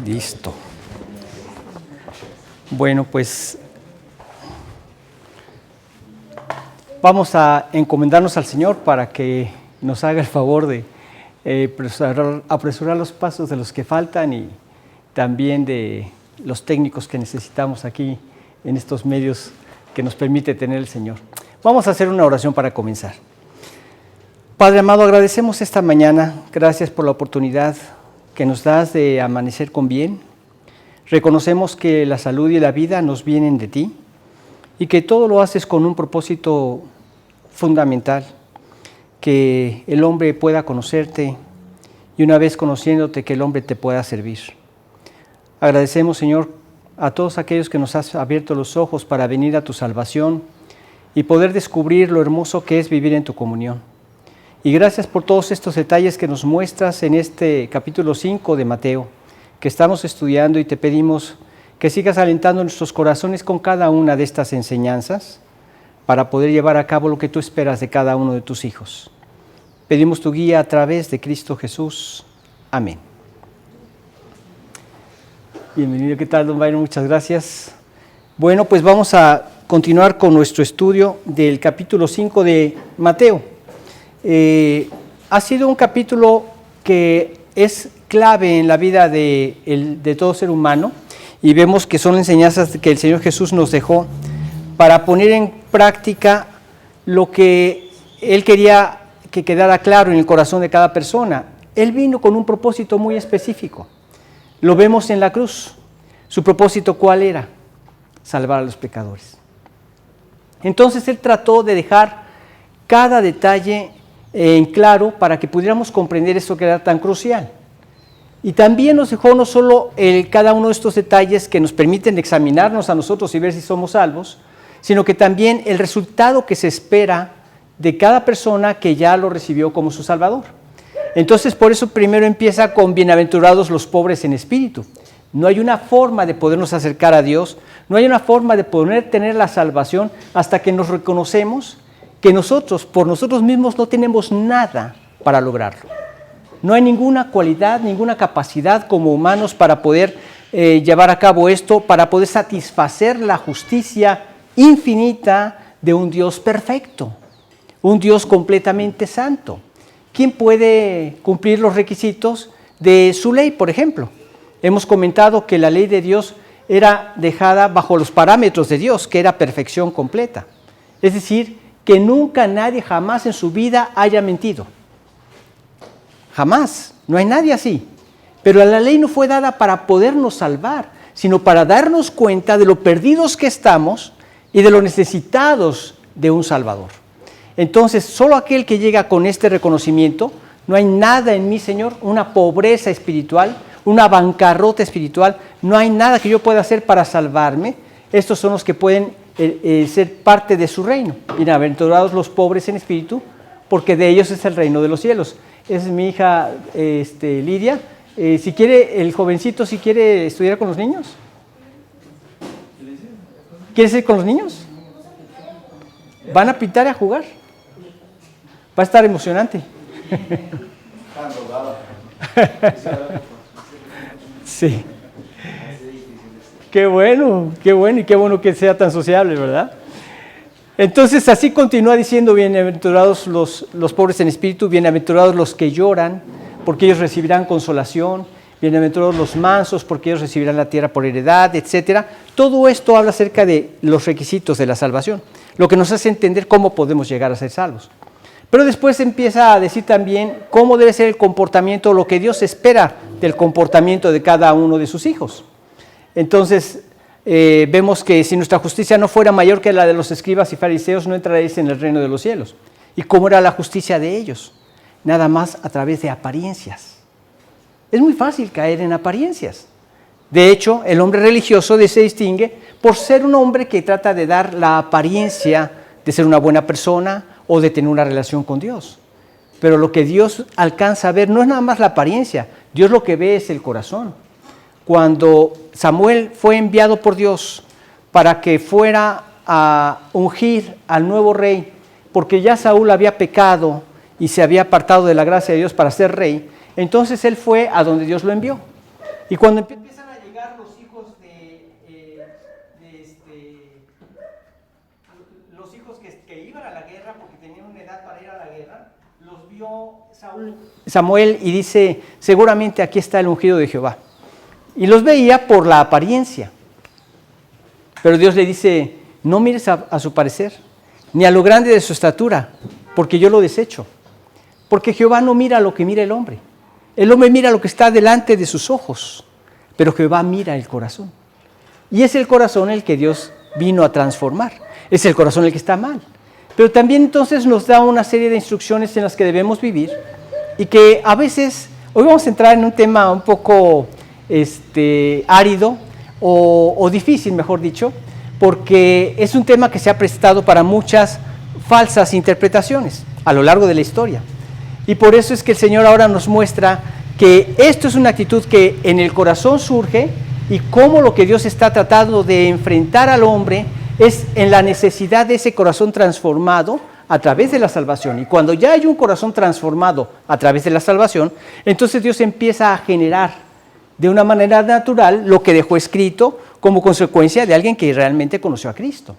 Listo. Bueno, pues vamos a encomendarnos al Señor para que nos haga el favor de apresurar los pasos de los que faltan y también de los técnicos que necesitamos aquí en estos medios que nos permite tener el Señor. Vamos a hacer una oración para comenzar. Padre amado, agradecemos esta mañana, gracias por la oportunidad que nos das de amanecer con bien. Reconocemos que la salud y la vida nos vienen de ti y que todo lo haces con un propósito fundamental, que el hombre pueda conocerte y una vez conociéndote que el hombre te pueda servir. Agradecemos, Señor, a todos aquellos que nos has abierto los ojos para venir a tu salvación y poder descubrir lo hermoso que es vivir en tu comunión. Y gracias por todos estos detalles que nos muestras en este capítulo 5 de Mateo, que estamos estudiando, y te pedimos que sigas alentando nuestros corazones con cada una de estas enseñanzas para poder llevar a cabo lo que tú esperas de cada uno de tus hijos. Pedimos tu guía a través de Cristo Jesús. Amén. Bienvenido, ¿qué tal, don Byron? Muchas gracias. Bueno, pues vamos a continuar con nuestro estudio del capítulo 5 de Mateo. Ha sido un capítulo que es clave en la vida de todo ser humano, y vemos que son enseñanzas que el Señor Jesús nos dejó para poner en práctica lo que Él quería que quedara claro en el corazón de cada persona. Él vino con un propósito muy específico. Lo vemos en la cruz. ¿Su propósito cuál era? Salvar a los pecadores. Entonces Él trató de dejar cada detalle en claro para que pudiéramos comprender esto que era tan crucial. Y también nos dejó no solo cada uno de estos detalles que nos permiten examinarnos a nosotros y ver si somos salvos, sino que también el resultado que se espera de cada persona que ya lo recibió como su Salvador. Entonces, por eso primero empieza con bienaventurados los pobres en espíritu. No hay una forma de podernos acercar a Dios, no hay una forma de poder tener la salvación hasta que nos reconocemos que nosotros, por nosotros mismos, no tenemos nada para lograrlo. No hay ninguna cualidad, ninguna capacidad como humanos para poder llevar a cabo esto, para poder satisfacer la justicia infinita de un Dios perfecto, un Dios completamente santo. ¿Quién puede cumplir los requisitos de su ley, por ejemplo? Hemos comentado que la ley de Dios era dejada bajo los parámetros de Dios, que era perfección completa. Es decir, que nunca nadie jamás en su vida haya mentido. Jamás, no hay nadie así. Pero la ley no fue dada para podernos salvar, sino para darnos cuenta de lo perdidos que estamos y de lo necesitados de un Salvador. Entonces, solo aquel que llega con este reconocimiento, no hay nada en mí, Señor, una pobreza espiritual, una bancarrota espiritual, no hay nada que yo pueda hacer para salvarme. Estos son los que pueden ser parte de su reino. Bienaventurados los pobres en espíritu, porque de ellos es el reino de los cielos. Esa es mi hija Lidia. Si quiere, el jovencito, si quiere estudiar con los niños. ¿Quieres ir con los niños? Van a pintar y a jugar. Va a estar emocionante. Sí. Qué bueno y qué bueno que sea tan sociable, ¿verdad? Entonces así continúa diciendo: bienaventurados los pobres en espíritu, bienaventurados los que lloran, porque ellos recibirán consolación, bienaventurados los mansos, porque ellos recibirán la tierra por heredad, etc. Todo esto habla acerca de los requisitos de la salvación, lo que nos hace entender cómo podemos llegar a ser salvos. Pero después empieza a decir también cómo debe ser el comportamiento, lo que Dios espera del comportamiento de cada uno de sus hijos. Entonces, vemos que si nuestra justicia no fuera mayor que la de los escribas y fariseos, no entraréis en el reino de los cielos. ¿Y cómo era la justicia de ellos? Nada más a través de apariencias. Es muy fácil caer en apariencias. De hecho, el hombre religioso se distingue por ser un hombre que trata de dar la apariencia de ser una buena persona o de tener una relación con Dios. Pero lo que Dios alcanza a ver no es nada más la apariencia. Dios lo que ve es el corazón. Cuando Samuel fue enviado por Dios para que fuera a ungir al nuevo rey, porque ya Saúl había pecado y se había apartado de la gracia de Dios para ser rey, entonces él fue a donde Dios lo envió. Y cuando empiezan a llegar los hijos los hijos que iban a la guerra, porque tenían una edad para ir a la guerra, los vio Samuel y dice, seguramente aquí está el ungido de Jehová. Y los veía por la apariencia. Pero Dios le dice, no mires a su parecer, ni a lo grande de su estatura, porque yo lo desecho. Porque Jehová no mira lo que mira el hombre. El hombre mira lo que está delante de sus ojos, pero Jehová mira el corazón. Y es el corazón el que Dios vino a transformar. Es el corazón el que está mal. Pero también entonces nos da una serie de instrucciones en las que debemos vivir y que a veces, hoy vamos a entrar en un tema un poco árido o difícil, mejor dicho, porque es un tema que se ha prestado para muchas falsas interpretaciones a lo largo de la historia. Y por eso es que el Señor ahora nos muestra que esto es una actitud que en el corazón surge y cómo lo que Dios está tratando de enfrentar al hombre es en la necesidad de ese corazón transformado a través de la salvación. Y cuando ya hay un corazón transformado a través de la salvación, entonces Dios empieza a generar de una manera natural lo que dejó escrito como consecuencia de alguien que realmente conoció a Cristo.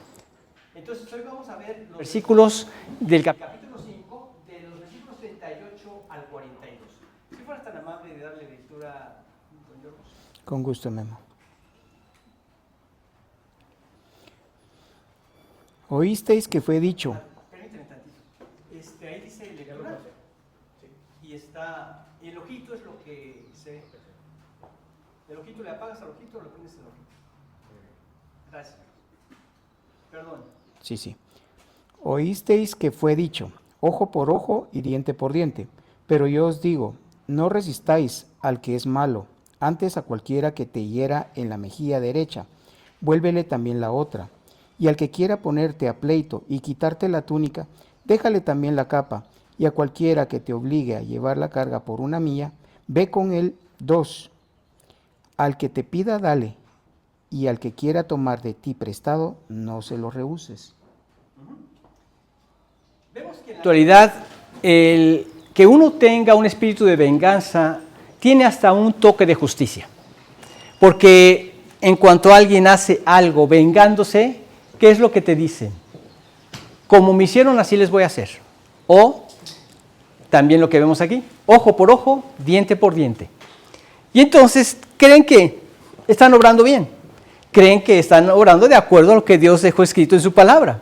Entonces hoy vamos a ver los versículos del capítulo 5, de los versículos 38 al 42. Si fueras tan amable de darle lectura, don Jorge. Con gusto, Memo. Oísteis que fue dicho. Permíteme tantito. Ahí dice lectura. Y está. Y el ojito es lo que se. El ojito le apagas al ojito o le pones el ojito. Gracias. Perdón. Sí. Oísteis que fue dicho, ojo por ojo y diente por diente. Pero yo os digo, no resistáis al que es malo, antes a cualquiera que te hiera en la mejilla derecha, vuélvele también la otra. Y al que quiera ponerte a pleito y quitarte la túnica, déjale también la capa. Y a cualquiera que te obligue a llevar la carga por una milla, ve con él 2. Al que te pida, dale. Y al que quiera tomar de ti prestado, no se lo rehuses. Vemos que en la actualidad el que uno tenga un espíritu de venganza tiene hasta un toque de justicia. Porque en cuanto alguien hace algo vengándose, ¿qué es lo que te dicen? Como me hicieron, así les voy a hacer. O también lo que vemos aquí, ojo por ojo, diente por diente. Y entonces creen que están obrando bien, creen que están obrando de acuerdo a lo que Dios dejó escrito en su palabra.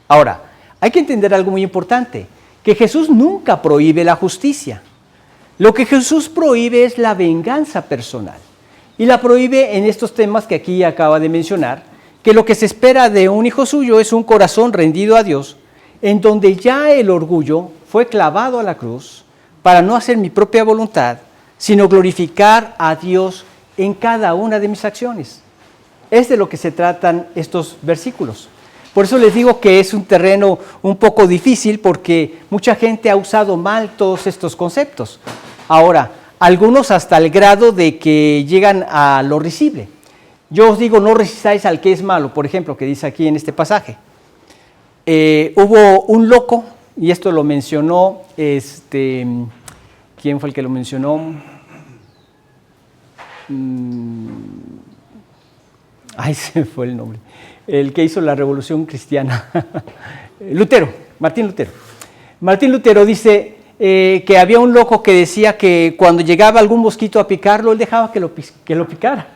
Ahora, hay que entender algo muy importante, que Jesús nunca prohíbe la justicia. Lo que Jesús prohíbe es la venganza personal. Y la prohíbe en estos temas que aquí acaba de mencionar, que lo que se espera de un hijo suyo es un corazón rendido a Dios, en donde ya el orgullo fue clavado a la cruz para no hacer mi propia voluntad, sino glorificar a Dios en cada una de mis acciones. Es de lo que se tratan estos versículos. Por eso les digo que es un terreno un poco difícil porque mucha gente ha usado mal todos estos conceptos. Ahora, algunos hasta el grado de que llegan a lo risible. Yo os digo, no resistáis al que es malo, por ejemplo, que dice aquí en este pasaje. Hubo un loco, y esto lo mencionó, ¿quién fue el que lo mencionó? Ay, se me fue el nombre. El que hizo la Revolución Cristiana. Lutero, Martín Lutero. Martín Lutero dice que había un loco que decía que cuando llegaba algún mosquito a picarlo, él dejaba que lo picara.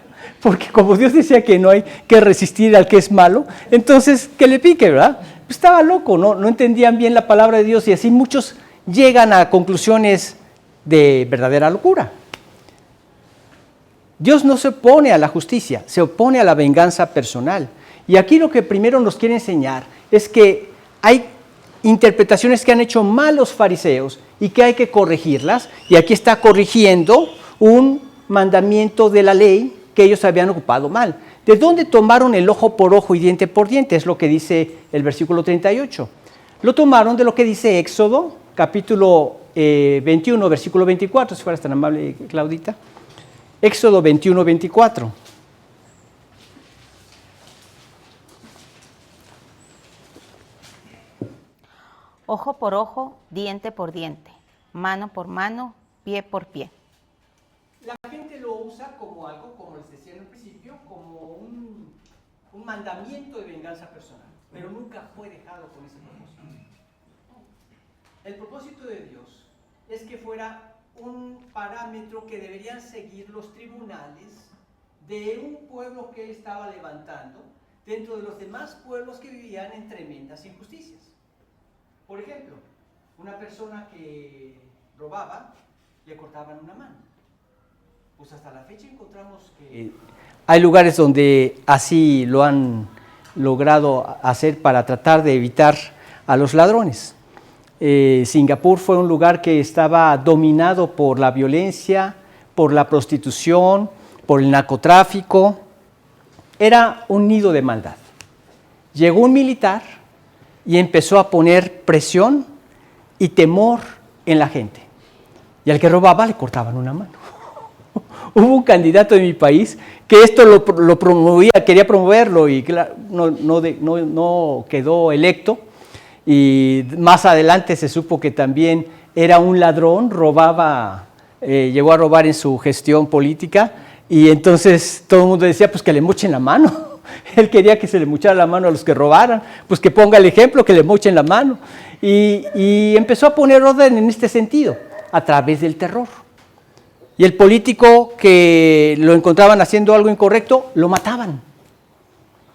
Porque como Dios decía que no hay que resistir al que es malo, entonces que le pique, ¿verdad? Pues estaba loco, no entendían bien la palabra de Dios y así muchos llegan a conclusiones de verdadera locura. Dios no se opone a la justicia, se opone a la venganza personal. Y aquí lo que primero nos quiere enseñar es que hay interpretaciones que han hecho mal los fariseos y que hay que corregirlas. Y aquí está corrigiendo un mandamiento de la ley que ellos habían ocupado mal. ¿De dónde tomaron el ojo por ojo y diente por diente? Es lo que dice el versículo 38. Lo tomaron de lo que dice Éxodo, capítulo 21, versículo 24, si fueras tan amable, Claudita. Éxodo 21, 24. Ojo por ojo, diente por diente, mano por mano, pie por pie. La gente lo usa como algo, como les decía en un principio, como un mandamiento de venganza personal, pero nunca fue dejado con ese propósito. El propósito de Dios es que fuera un parámetro que deberían seguir los tribunales de un pueblo que él estaba levantando dentro de los demás pueblos que vivían en tremendas injusticias. Por ejemplo, una persona que robaba, le cortaban una mano. Pues hasta la fecha encontramos que hay lugares donde así lo han logrado hacer para tratar de evitar a los ladrones. Singapur fue un lugar que estaba dominado por la violencia, por la prostitución, por el narcotráfico. Era un nido de maldad. Llegó un militar y empezó a poner presión y temor en la gente. Y al que robaba le cortaban una mano. Hubo un candidato de mi país que esto lo promovía, quería promoverlo y claro, no quedó electo. Y más adelante se supo que también era un ladrón, llegó a robar en su gestión política y entonces todo el mundo decía pues que le mochen la mano. Él quería que se le mochara la mano a los que robaran, pues que ponga el ejemplo, que le mochen la mano. Y empezó a poner orden en este sentido, a través del terror. Y el político que lo encontraban haciendo algo incorrecto, lo mataban.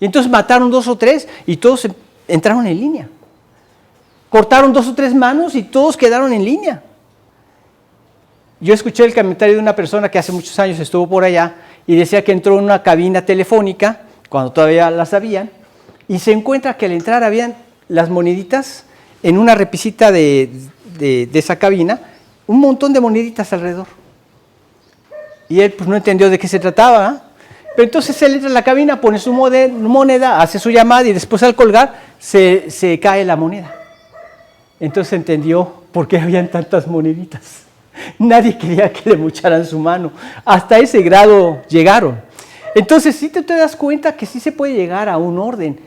Y entonces mataron 2 o 3 y todos entraron en línea. Cortaron 2 o 3 manos y todos quedaron en línea. Yo escuché el comentario de una persona que hace muchos años estuvo por allá y decía que entró en una cabina telefónica, cuando todavía las habían, y se encuentra que al entrar habían las moneditas en una repisita de esa cabina, un montón de moneditas alrededor. Y él pues no entendió de qué se trataba, ¿eh? Pero entonces él entra en la cabina, pone su moneda, hace su llamada y después al colgar se cae la moneda. Entonces entendió por qué habían tantas moneditas. Nadie quería que le mocharan su mano. Hasta ese grado llegaron. Entonces sí te das cuenta que sí se puede llegar a un orden,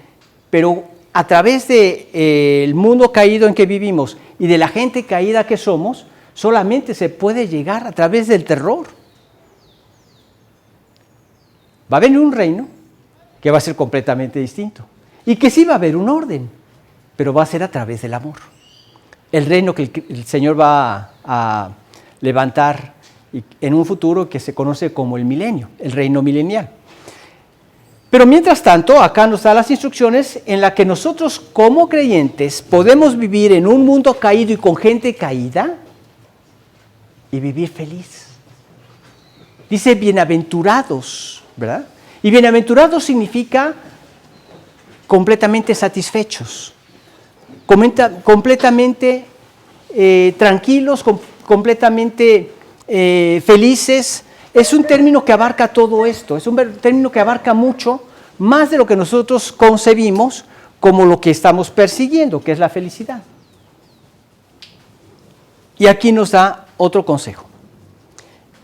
pero a través del mundo caído en que vivimos y de la gente caída que somos, solamente se puede llegar a través del terror. Va a venir un reino que va a ser completamente distinto y que sí va a haber un orden, pero va a ser a través del amor. El reino que el Señor va a levantar en un futuro que se conoce como el milenio, el reino milenial. Pero mientras tanto, acá nos da las instrucciones en las que nosotros como creyentes podemos vivir en un mundo caído y con gente caída y vivir feliz. Dice bienaventurados, ¿verdad? Y bienaventurados significa completamente satisfechos, completamente tranquilos, completamente felices. Es un término que abarca todo esto, es un término que abarca mucho más de lo que nosotros concebimos como lo que estamos persiguiendo, que es la felicidad. Y aquí nos da otro consejo.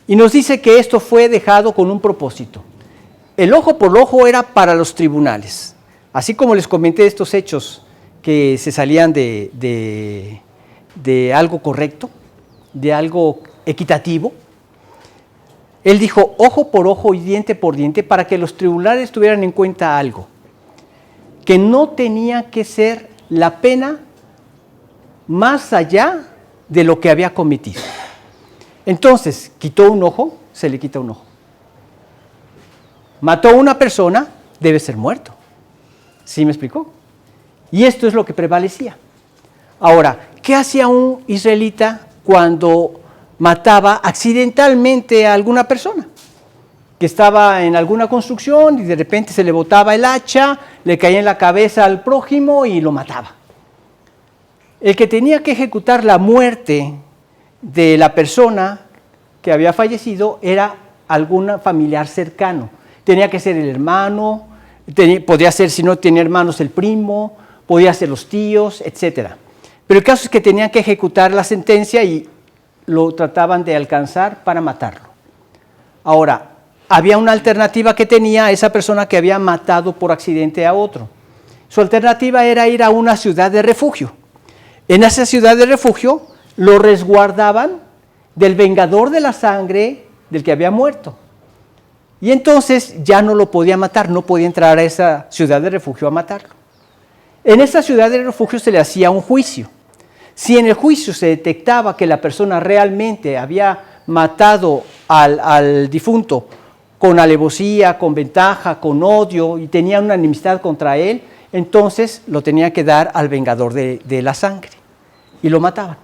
Y nos dice que esto fue dejado con un propósito. El ojo por ojo era para los tribunales. Así como les comenté estos hechos que se salían de algo correcto, de algo equitativo, él dijo ojo por ojo y diente por diente para que los tribunales tuvieran en cuenta algo, que no tenía que ser la pena más allá de lo que había cometido. Entonces, quitó un ojo, se le quita un ojo. Mató a una persona, debe ser muerto. ¿Sí me explicó? Y esto es lo que prevalecía. Ahora, ¿qué hacía un israelita cuando mataba accidentalmente a alguna persona? Que estaba en alguna construcción y de repente se le botaba el hacha, le caía en la cabeza al prójimo y lo mataba. El que tenía que ejecutar la muerte de la persona que había fallecido era algún familiar cercano. Tenía que ser el hermano, podría ser, si no tenía hermanos, el primo, podía ser los tíos, etc. Pero el caso es que tenían que ejecutar la sentencia y lo trataban de alcanzar para matarlo. Ahora, había una alternativa que tenía esa persona que había matado por accidente a otro. Su alternativa era ir a una ciudad de refugio. En esa ciudad de refugio lo resguardaban del vengador de la sangre del que había muerto. Y entonces ya no lo podía matar, no podía entrar a esa ciudad de refugio a matarlo. En esa ciudad de refugio se le hacía un juicio. Si en el juicio se detectaba que la persona realmente había matado al difunto con alevosía, con ventaja, con odio y tenía una enemistad contra él, entonces lo tenía que dar al vengador de la sangre y lo mataban.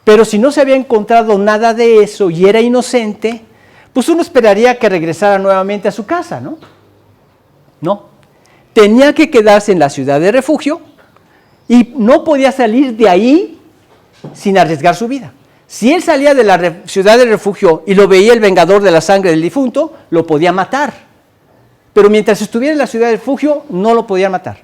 Pero si no se había encontrado nada de eso y era inocente, pues uno esperaría que regresara nuevamente a su casa, ¿no? No. Tenía que quedarse en la ciudad de refugio y no podía salir de ahí sin arriesgar su vida. Si él salía de la ciudad de refugio y lo veía el vengador de la sangre del difunto, lo podía matar. Pero mientras estuviera en la ciudad de refugio, no lo podía matar.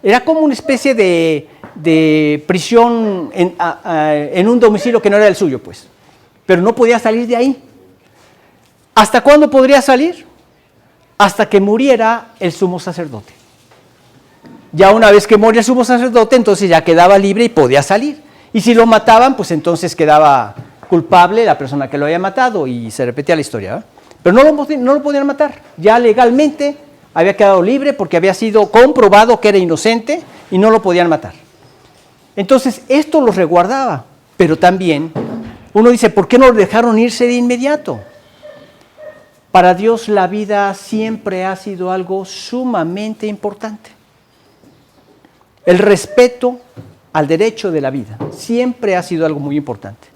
Era como una especie de prisión en un domicilio que no era el suyo, pues. Pero no podía salir de ahí. ¿Hasta cuándo podría salir? Hasta que muriera el sumo sacerdote. Ya una vez que moría el sumo sacerdote, entonces ya quedaba libre y podía salir. Y si lo mataban, pues entonces quedaba culpable la persona que lo había matado y se repetía la historia, ¿verdad? Pero no lo podían matar. Ya legalmente había quedado libre porque había sido comprobado que era inocente y no lo podían matar. Entonces esto los resguardaba, pero también uno dice, ¿por qué no lo dejaron irse de inmediato? Para Dios la vida siempre ha sido algo sumamente importante. El respeto al derecho de la vida siempre ha sido algo muy importante.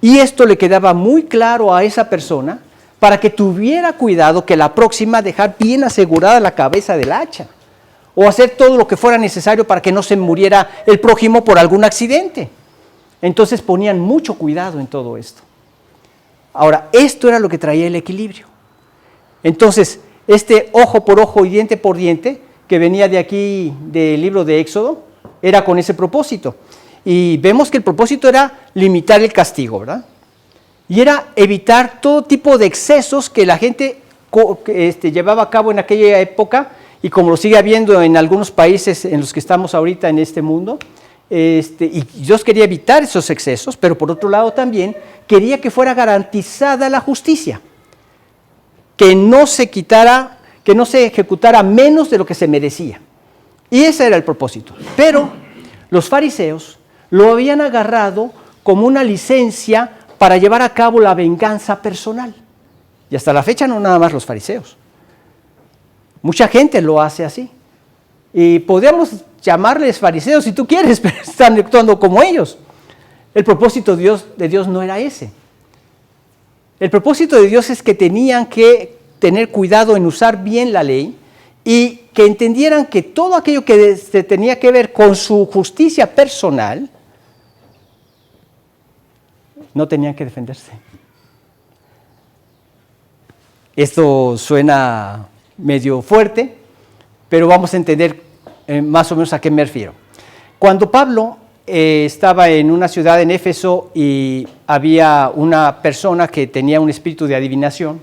Y esto le quedaba muy claro a esa persona para que tuviera cuidado que la próxima dejar bien asegurada la cabeza del hacha o hacer todo lo que fuera necesario para que no se muriera el prójimo por algún accidente. Entonces ponían mucho cuidado en todo esto. Ahora, esto era lo que traía el equilibrio. Entonces, este ojo por ojo y diente por diente, que venía de aquí del libro de Éxodo, era con ese propósito. Y vemos que el propósito era limitar el castigo, ¿verdad? Y era evitar todo tipo de excesos que la gente llevaba a cabo en aquella época, y como lo sigue habiendo en algunos países en los que estamos ahorita en este mundo, y Dios quería evitar esos excesos, pero por otro lado también quería que fuera garantizada la justicia, que no se quitara, que no se ejecutara menos de lo que se merecía. Y ese era el propósito. Pero los fariseos lo habían agarrado como una licencia para llevar a cabo la venganza personal. Y hasta la fecha no nada más los fariseos. Mucha gente lo hace así. Y podríamos llamarles fariseos si tú quieres, pero están actuando como ellos. El propósito de Dios no era ese. El propósito de Dios es que tenían que tener cuidado en usar bien la ley y que entendieran que todo aquello que tenía que ver con su justicia personal, no tenían que defenderse. Esto suena medio fuerte, pero vamos a entender más o menos a qué me refiero. Cuando Pablo estaba en una ciudad en Éfeso y había una persona que tenía un espíritu de adivinación,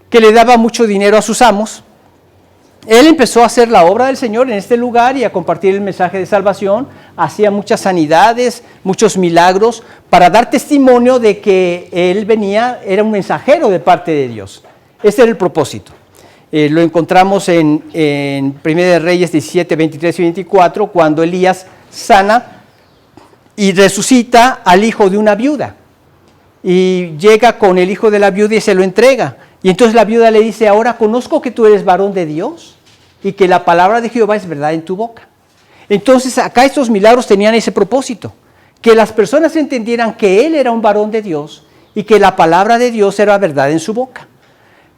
que le daba mucho dinero a sus amos, él empezó a hacer la obra del Señor en este lugar y a compartir el mensaje de salvación, hacía muchas sanidades, muchos milagros, para dar testimonio de que él era un mensajero de parte de Dios. Ese era el propósito. Lo encontramos en 1 de Reyes 17, 23 y 24, cuando Elías sana y resucita al hijo de una viuda. Y llega con el hijo de la viuda y se lo entrega. Y entonces la viuda le dice, ahora conozco que tú eres varón de Dios y que la palabra de Jehová es verdad en tu boca. Entonces acá estos milagros tenían ese propósito, que las personas entendieran que él era un varón de Dios y que la palabra de Dios era verdad en su boca.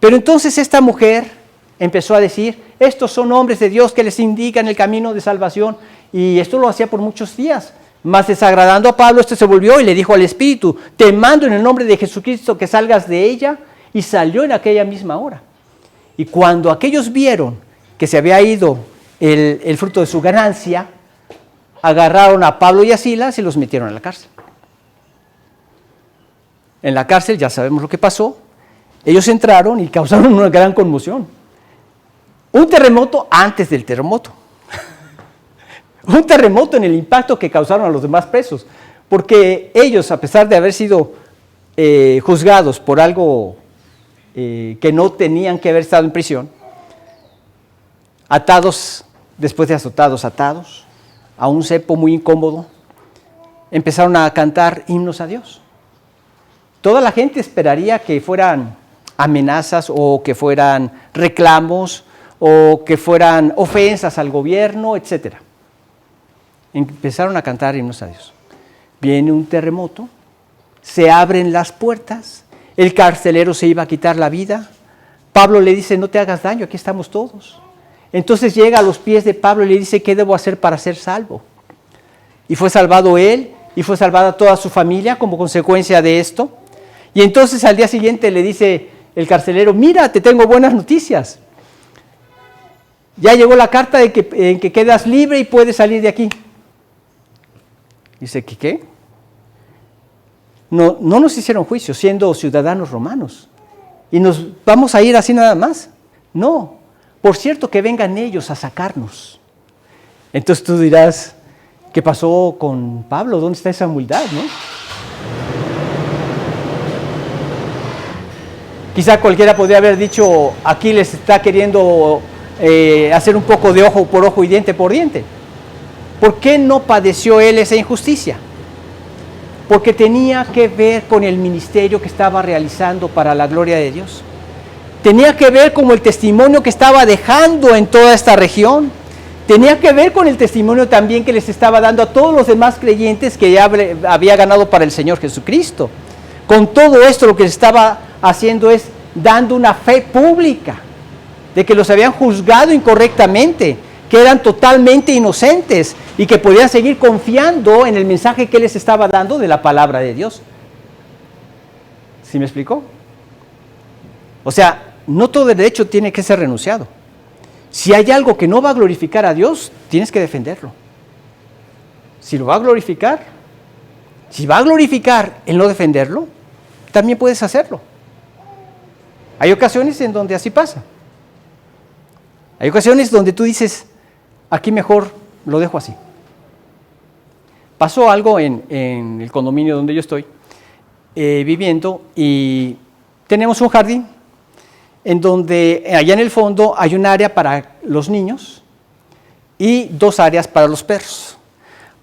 Pero entonces esta mujer empezó a decir, estos son hombres de Dios que les indican el camino de salvación, y esto lo hacía por muchos días. Mas desagradando a Pablo, se volvió y le dijo al Espíritu, te mando en el nombre de Jesucristo que salgas de ella, y salió en aquella misma hora. Y cuando aquellos vieron que se había ido el fruto de su ganancia, agarraron a Pablo y a Silas y los metieron a la cárcel. En la cárcel ya sabemos lo que pasó. Ellos entraron y causaron una gran conmoción. Un terremoto antes del terremoto. Un terremoto en el impacto que causaron a los demás presos. Porque ellos, a pesar de haber sido juzgados por algo que no tenían que haber estado en prisión, atados, después de azotados, atados a un cepo muy incómodo, empezaron a cantar himnos a Dios. Toda la gente esperaría que fueran amenazas o que fueran reclamos o que fueran ofensas al gobierno, etc. Empezaron a cantar himnos a Dios. Viene un terremoto, se abren las puertas, el carcelero se iba a quitar la vida. Pablo le dice, no te hagas daño, aquí estamos todos. Entonces llega a los pies de Pablo y le dice, ¿qué debo hacer para ser salvo? Y fue salvado él y fue salvada toda su familia como consecuencia de esto. Y entonces al día siguiente le dice el carcelero, mira, te tengo buenas noticias. Ya llegó la carta en que quedas libre y puedes salir de aquí. Dice, ¿qué? No nos hicieron juicio siendo ciudadanos romanos. ¿Y nos vamos a ir así nada más? No. Por cierto, que vengan ellos a sacarnos. Entonces tú dirás, ¿qué pasó con Pablo? ¿Dónde está esa humildad, no? Quizá cualquiera podría haber dicho, aquí les está queriendo hacer un poco de ojo por ojo y diente por diente. ¿Por qué no padeció él esa injusticia? Porque tenía que ver con el ministerio que estaba realizando para la gloria de Dios. Tenía que ver con el testimonio que estaba dejando en toda esta región. Tenía que ver con el testimonio también que les estaba dando a todos los demás creyentes que ya había ganado para el Señor Jesucristo. Con todo esto lo que estaba haciendo es dando una fe pública de que los habían juzgado incorrectamente, que eran totalmente inocentes y que podían seguir confiando en el mensaje que él les estaba dando de la palabra de Dios. ¿Sí me explicó? O sea, no todo derecho tiene que ser renunciado. Si hay algo que no va a glorificar a Dios, tienes que defenderlo. Si lo va a glorificar, si va a glorificar el no defenderlo, también puedes hacerlo. Hay ocasiones en donde así pasa. Hay ocasiones donde tú dices, aquí mejor lo dejo así. Pasó algo en el condominio donde yo estoy viviendo y tenemos un jardín en donde allá en el fondo hay un área para los niños y 2 áreas para los perros,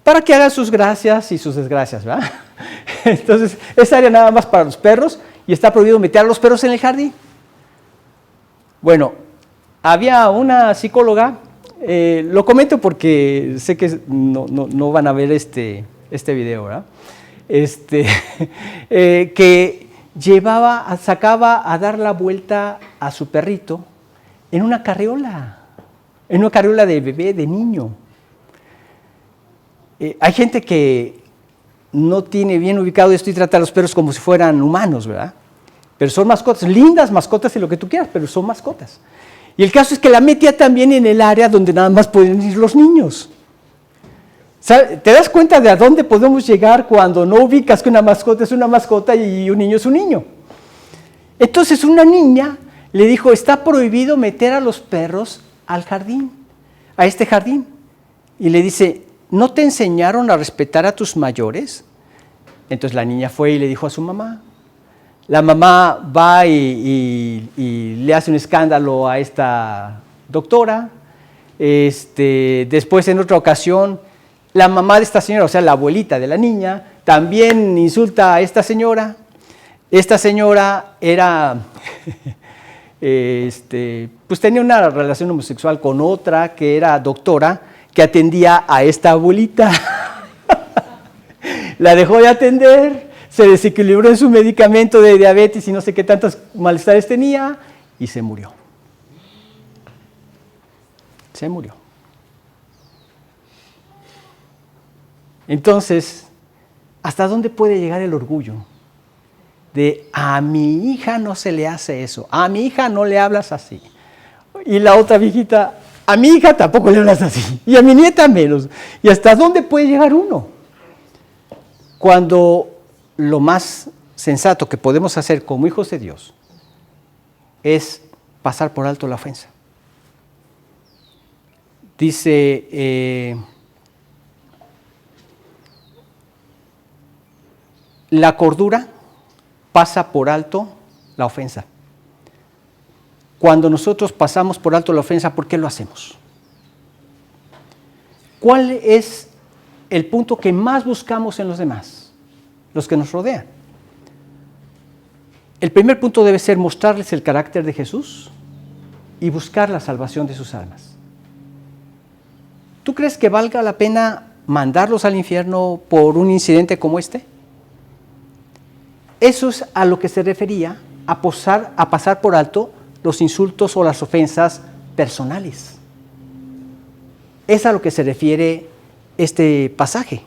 para que hagan sus gracias y sus desgracias, ¿verdad? Entonces, esa área nada más para los perros y está prohibido meter a los perros en el jardín. Bueno, había una psicóloga, lo comento porque sé que no van a ver este video, ¿verdad? Que sacaba a dar la vuelta a su perrito en una carriola de bebé, de niño. Hay gente que no tiene bien ubicado esto y trata a los perros como si fueran humanos, ¿verdad? Pero son mascotas, lindas mascotas y lo que tú quieras, pero son mascotas. Y el caso es que la metía también en el área donde nada más pueden ir los niños. ¿Te das cuenta de a dónde podemos llegar cuando no ubicas que una mascota es una mascota y un niño es un niño? Entonces una niña le dijo, está prohibido meter a los perros al jardín, a este jardín. Y le dice, ¿no te enseñaron a respetar a tus mayores? Entonces la niña fue y le dijo a su mamá. La mamá va y le hace un escándalo a esta doctora. Después, en otra ocasión, la mamá de esta señora, o sea, la abuelita de la niña, también insulta a esta señora. Esta señora era, pues tenía una relación homosexual con otra que era doctora, que atendía a esta abuelita. La dejó de atender. Se desequilibró en su medicamento de diabetes y no sé qué tantos malestares tenía y se murió. Se murió. Entonces, ¿hasta dónde puede llegar el orgullo? De a mi hija no se le hace eso, a mi hija no le hablas así. Y la otra viejita, a mi hija tampoco le hablas así, y a mi nieta menos. ¿Y hasta dónde puede llegar uno? Cuando lo más sensato que podemos hacer como hijos de Dios es pasar por alto la ofensa. Dice, la cordura pasa por alto la ofensa, cuando nosotros pasamos por alto la ofensa, ¿por qué lo hacemos? ¿Cuál es el punto que más buscamos en los demás, los que nos rodean? El primer punto debe ser mostrarles el carácter de Jesús y buscar la salvación de sus almas. ¿Tú crees que valga la pena mandarlos al infierno por un incidente como este? Eso es a lo que se refería a pasar por alto los insultos o las ofensas personales. Es a lo que se refiere este pasaje,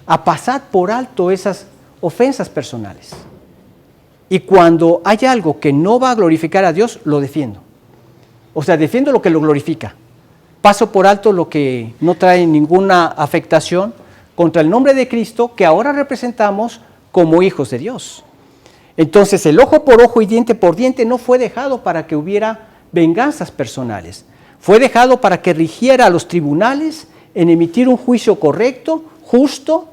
a pasar por alto esas ofensas personales. Y cuando hay algo que no va a glorificar a Dios, lo defiendo. O sea, defiendo lo que lo glorifica. Paso por alto lo que no trae ninguna afectación contra el nombre de Cristo, que ahora representamos como hijos de Dios. Entonces, el ojo por ojo y diente por diente no fue dejado para que hubiera venganzas personales. Fue dejado para que rigiera a los tribunales en emitir un juicio correcto, justo,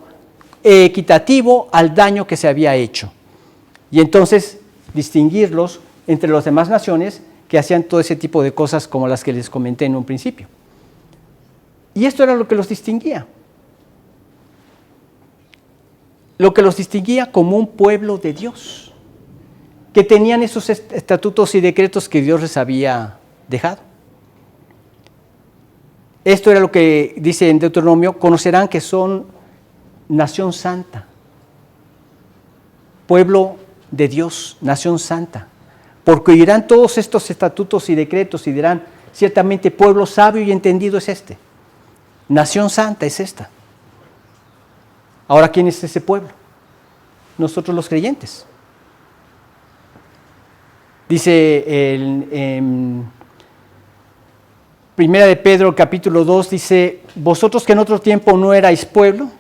equitativo al daño que se había hecho. Y entonces distinguirlos entre las demás naciones que hacían todo ese tipo de cosas como las que les comenté en un principio. Y esto era lo que los distinguía. Lo que los distinguía como un pueblo de Dios, que tenían esos estatutos y decretos que Dios les había dejado. Esto era lo que dice en Deuteronomio: conocerán que son nación santa, pueblo de Dios, nación santa, porque oirán todos estos estatutos y decretos y dirán: ciertamente pueblo sabio y entendido es este, nación santa es esta. Ahora, ¿quién es ese pueblo? Nosotros los creyentes. Dice en Primera de Pedro capítulo 2, dice: vosotros que en otro tiempo no erais pueblo,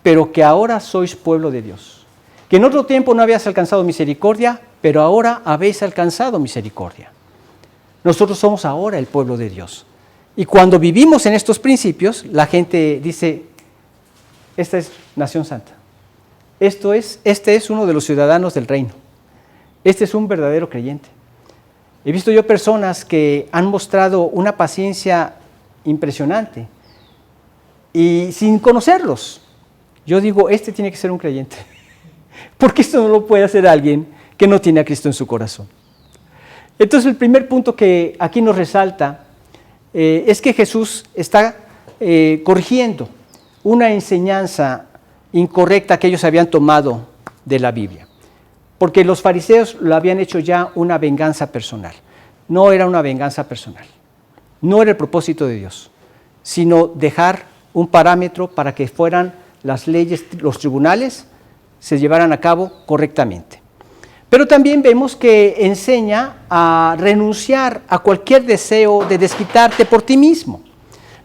pero que ahora sois pueblo de Dios. Que en otro tiempo no habías alcanzado misericordia, pero ahora habéis alcanzado misericordia. Nosotros somos ahora el pueblo de Dios. Y cuando vivimos en estos principios, la gente dice: esta es nación santa. Este es uno de los ciudadanos del reino. Este es un verdadero creyente. He visto yo personas que han mostrado una paciencia impresionante y sin conocerlos. Yo digo, este tiene que ser un creyente, porque esto no lo puede hacer alguien que no tiene a Cristo en su corazón. Entonces, el primer punto que aquí nos resalta es que Jesús está corrigiendo una enseñanza incorrecta que ellos habían tomado de la Biblia. Porque los fariseos lo habían hecho ya una venganza personal. No era una venganza personal. No era el propósito de Dios, sino dejar un parámetro para que fueran las leyes, los tribunales, se llevaran a cabo correctamente. Pero también vemos que enseña a renunciar a cualquier deseo de desquitarte por ti mismo.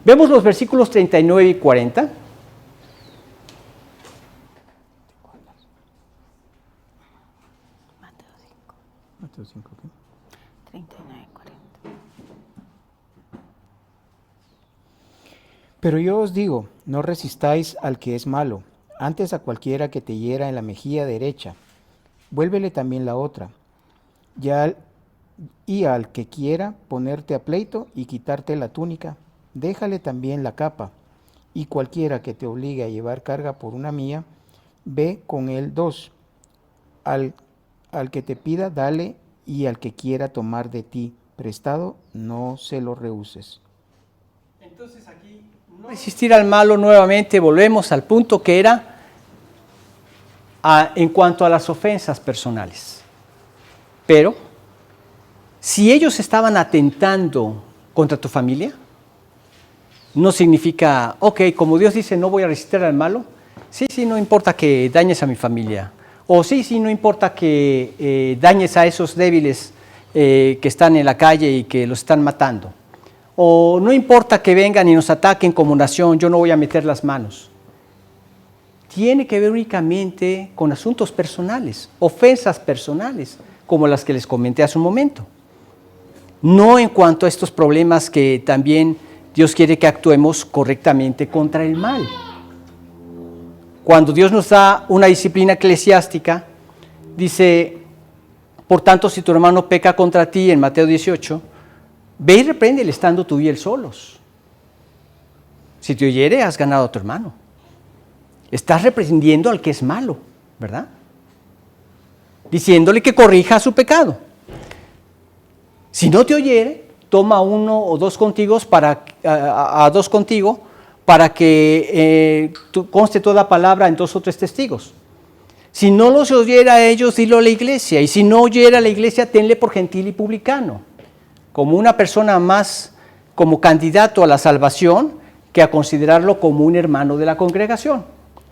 Vemos los versículos 39 y 40. Mateo 5, ¿qué? 39, 40. Pero yo os digo, no resistáis al que es malo, antes a cualquiera que te hiera en la mejilla derecha, vuélvele también la otra. Y al que quiera ponerte a pleito y quitarte la túnica, déjale también la capa. Y cualquiera que te obligue a llevar carga por una mía, ve con él 2. Al que te pida, dale, y al que quiera tomar de ti prestado, no se lo rehuses. Entonces aquí, no resistir al malo nuevamente, volvemos al punto que era en cuanto a las ofensas personales. Pero, si ellos estaban atentando contra tu familia, no significa, ok, como Dios dice, no voy a resistir al malo, sí, no importa que dañes a mi familia. O sí, no importa que dañes a esos débiles que están en la calle y que los están matando. O no importa que vengan y nos ataquen como nación, yo no voy a meter las manos. Tiene que ver únicamente con asuntos personales, ofensas personales, como las que les comenté hace un momento. No en cuanto a estos problemas que también Dios quiere que actuemos correctamente contra el mal. Cuando Dios nos da una disciplina eclesiástica, dice Por tanto, si tu hermano peca contra ti, en Mateo 18, ve y repréndele estando tú y él solos. Si te oyere, has ganado a tu hermano. Estás reprendiendo al que es malo, ¿verdad? Diciéndole que corrija su pecado. Si no te oyere, toma uno o dos contigo a dos contigo para que conste toda palabra en 2 o 3 testigos. Si no los oyera a ellos, dilo a la iglesia. Y si no oyera a la iglesia, tenle por gentil y publicano, como una persona más, como candidato a la salvación, que a considerarlo como un hermano de la congregación.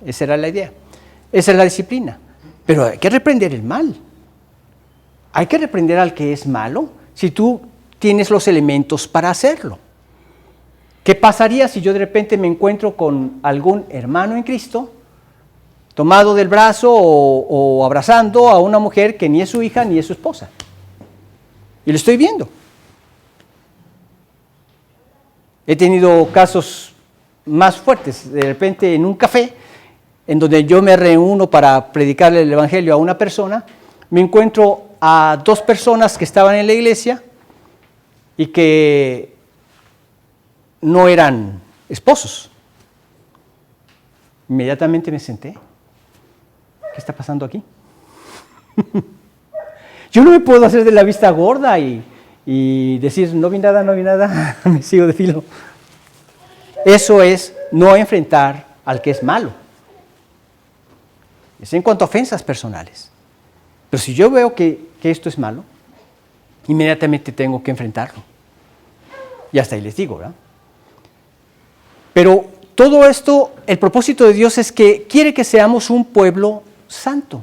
Esa era la idea. Esa es la disciplina. Pero hay que reprender el mal. Hay que reprender al que es malo si tú tienes los elementos para hacerlo. ¿Qué pasaría si yo de repente me encuentro con algún hermano en Cristo, tomado del brazo o abrazando a una mujer que ni es su hija ni es su esposa? Y lo estoy viendo. He tenido casos más fuertes, de repente en un café, en donde yo me reúno para predicarle el evangelio a una persona, me encuentro a 2 personas que estaban en la iglesia y que no eran esposos. Inmediatamente me senté. ¿Qué está pasando aquí? Yo no me puedo hacer de la vista gorda y decir, no vi nada, me sigo de filo. Eso es no enfrentar al que es malo. Es en cuanto a ofensas personales. Pero si yo veo que esto es malo, inmediatamente tengo que enfrentarlo. Y hasta ahí les digo, ¿verdad? Pero todo esto, el propósito de Dios es que quiere que seamos un pueblo santo.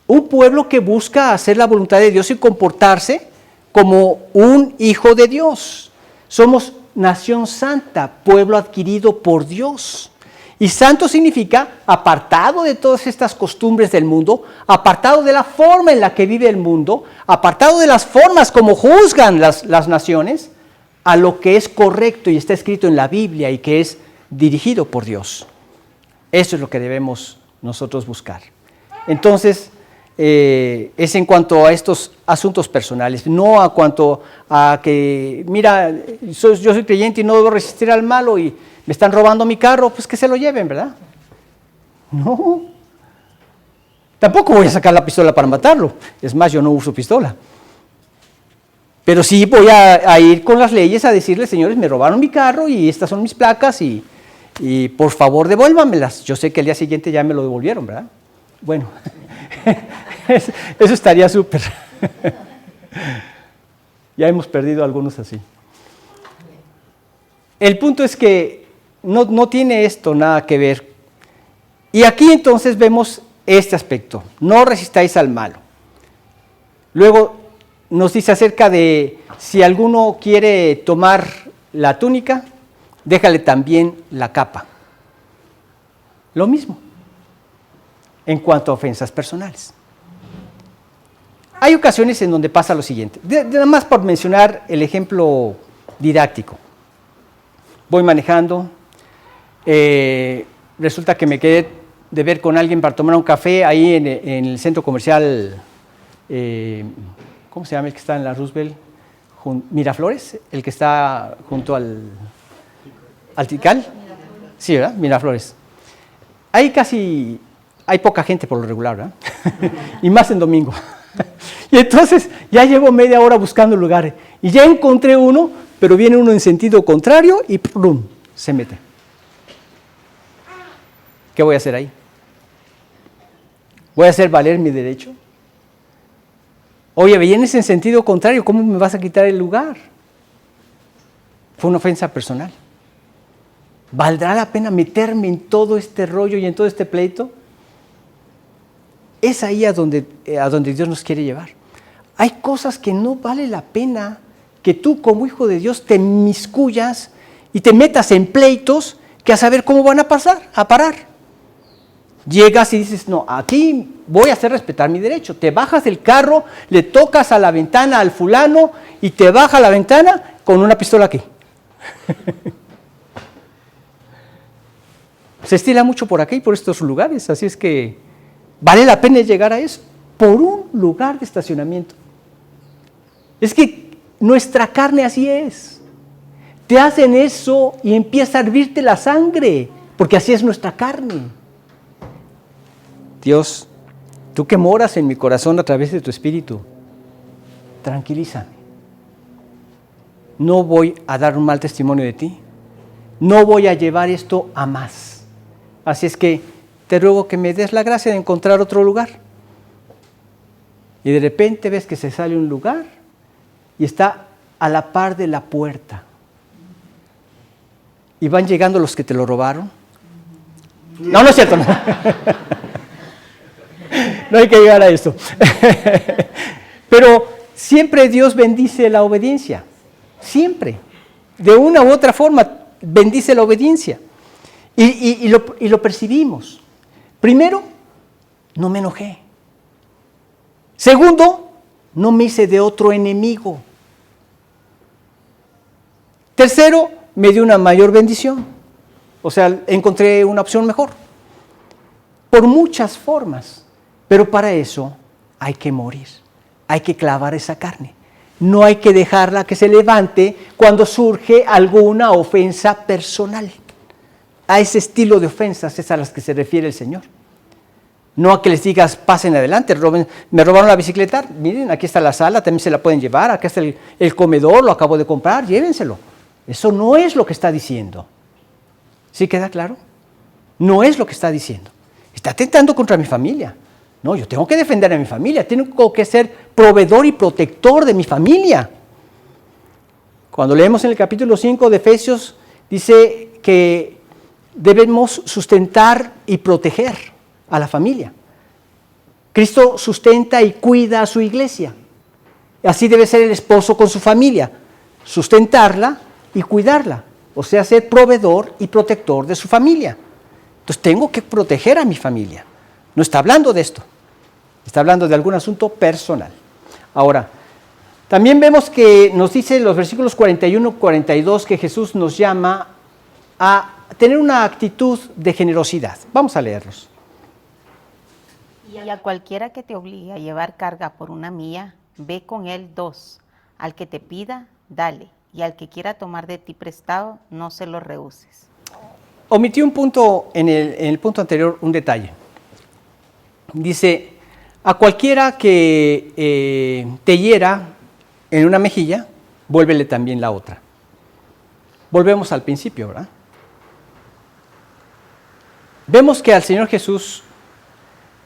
Un pueblo que busca hacer la voluntad de Dios y comportarse como un hijo de Dios. Somos nación santa, pueblo adquirido por Dios. Y santo significa apartado de todas estas costumbres del mundo, apartado de la forma en la que vive el mundo, apartado de las formas como juzgan las naciones, a lo que es correcto y está escrito en la Biblia y que es dirigido por Dios. Eso es lo que debemos nosotros buscar. Entonces, es en cuanto a estos asuntos personales, no a cuanto a que, mira, yo soy creyente y no debo resistir al malo y me están robando mi carro, pues que se lo lleven, ¿verdad? No. Tampoco voy a sacar la pistola para matarlo. Es más, yo no uso pistola. Pero sí voy a ir con las leyes a decirles, señores, me robaron mi carro y estas son mis placas y por favor devuélvamelas. Yo sé que el día siguiente ya me lo devolvieron, ¿verdad? Bueno, eso estaría súper. Ya hemos perdido algunos así. El punto es que no tiene esto nada que ver. Y aquí entonces vemos este aspecto. No resistáis al malo. Luego nos dice acerca de si alguno quiere tomar la túnica, déjale también la capa. Lo mismo en cuanto a ofensas personales. Hay ocasiones en donde pasa lo siguiente. Nada más por mencionar el ejemplo didáctico. Voy manejando, resulta que me quedé de ver con alguien para tomar un café ahí en el centro comercial, ¿cómo se llama el que está en la Roosevelt? Miraflores, el que está junto al Tikal. Sí, ¿verdad? Miraflores. Ahí casi hay poca gente por lo regular, ¿verdad? Y más en domingo. Y entonces ya llevo media hora buscando lugares y ya encontré uno, pero viene uno en sentido contrario y ¡plum! Se mete. ¿Qué voy a hacer ahí? ¿Voy a hacer valer mi derecho? Oye, vienes en sentido contrario, ¿cómo me vas a quitar el lugar? Fue una ofensa personal. ¿Valdrá la pena meterme en todo este rollo y en todo este pleito? Es ahí a donde Dios nos quiere llevar. Hay cosas que no vale la pena que tú como hijo de Dios te inmiscuyas y te metas en pleitos que a saber cómo van a parar. Llegas y dices, no, aquí voy a hacer respetar mi derecho. Te bajas del carro, le tocas a la ventana al fulano y te baja la ventana con una pistola aquí. Se estila mucho por aquí, por estos lugares, así es que ¿vale la pena llegar a eso? por un lugar de estacionamiento. Es que nuestra carne así es. Te hacen eso y empieza a hervirte la sangre, porque así es nuestra carne. Dios, tú que moras en mi corazón a través de tu Espíritu, tranquilízame. No voy a dar un mal testimonio de ti. No voy a llevar esto a más. Así es que te ruego que me des la gracia de encontrar otro lugar. Y de repente ves que se sale un lugar y está a la par de la puerta. Y van llegando los que te lo robaron. No, no es cierto. No, no hay que llegar a esto. Pero siempre Dios bendice la obediencia. Siempre. De una u otra forma, bendice la obediencia. Y lo percibimos. Primero, no me enojé. Segundo, no me hice de otro enemigo. Tercero, me dio una mayor bendición. O sea, encontré una opción mejor. Por muchas formas. Pero para eso hay que morir. Hay que clavar esa carne. No hay que dejarla que se levante cuando surge alguna ofensa personal. A ese estilo de ofensas es a las que se refiere el Señor. No a que les digas, pasen adelante, me robaron la bicicleta, miren, aquí está la sala, también se la pueden llevar, acá está el comedor, lo acabo de comprar, llévenselo. Eso no es lo que está diciendo. ¿Sí queda claro? No es lo que está diciendo. Está atentando contra mi familia. No, yo tengo que defender a mi familia, tengo que ser proveedor y protector de mi familia. Cuando leemos en el capítulo 5 de Efesios, dice que debemos sustentar y proteger a la familia. Cristo sustenta y cuida a su iglesia. Así debe ser el esposo con su familia, sustentarla y cuidarla, o sea, ser proveedor y protector de su familia. Entonces tengo que proteger a mi familia. No está hablando de esto, está hablando de algún asunto personal. Ahora, también vemos que nos dice en los versículos 41 y 42 que Jesús nos llama a tener una actitud de generosidad. Vamos a leerlos. Y a cualquiera que te obligue a llevar carga por una milla, ve con él 2. Al que te pida, dale. Y al que quiera tomar de ti prestado, no se lo rehuses. Omití un punto en el punto anterior, un detalle. Dice, a cualquiera que te hiera en una mejilla, vuélvele también la otra. Volvemos al principio, ¿verdad? Vemos que al Señor Jesús,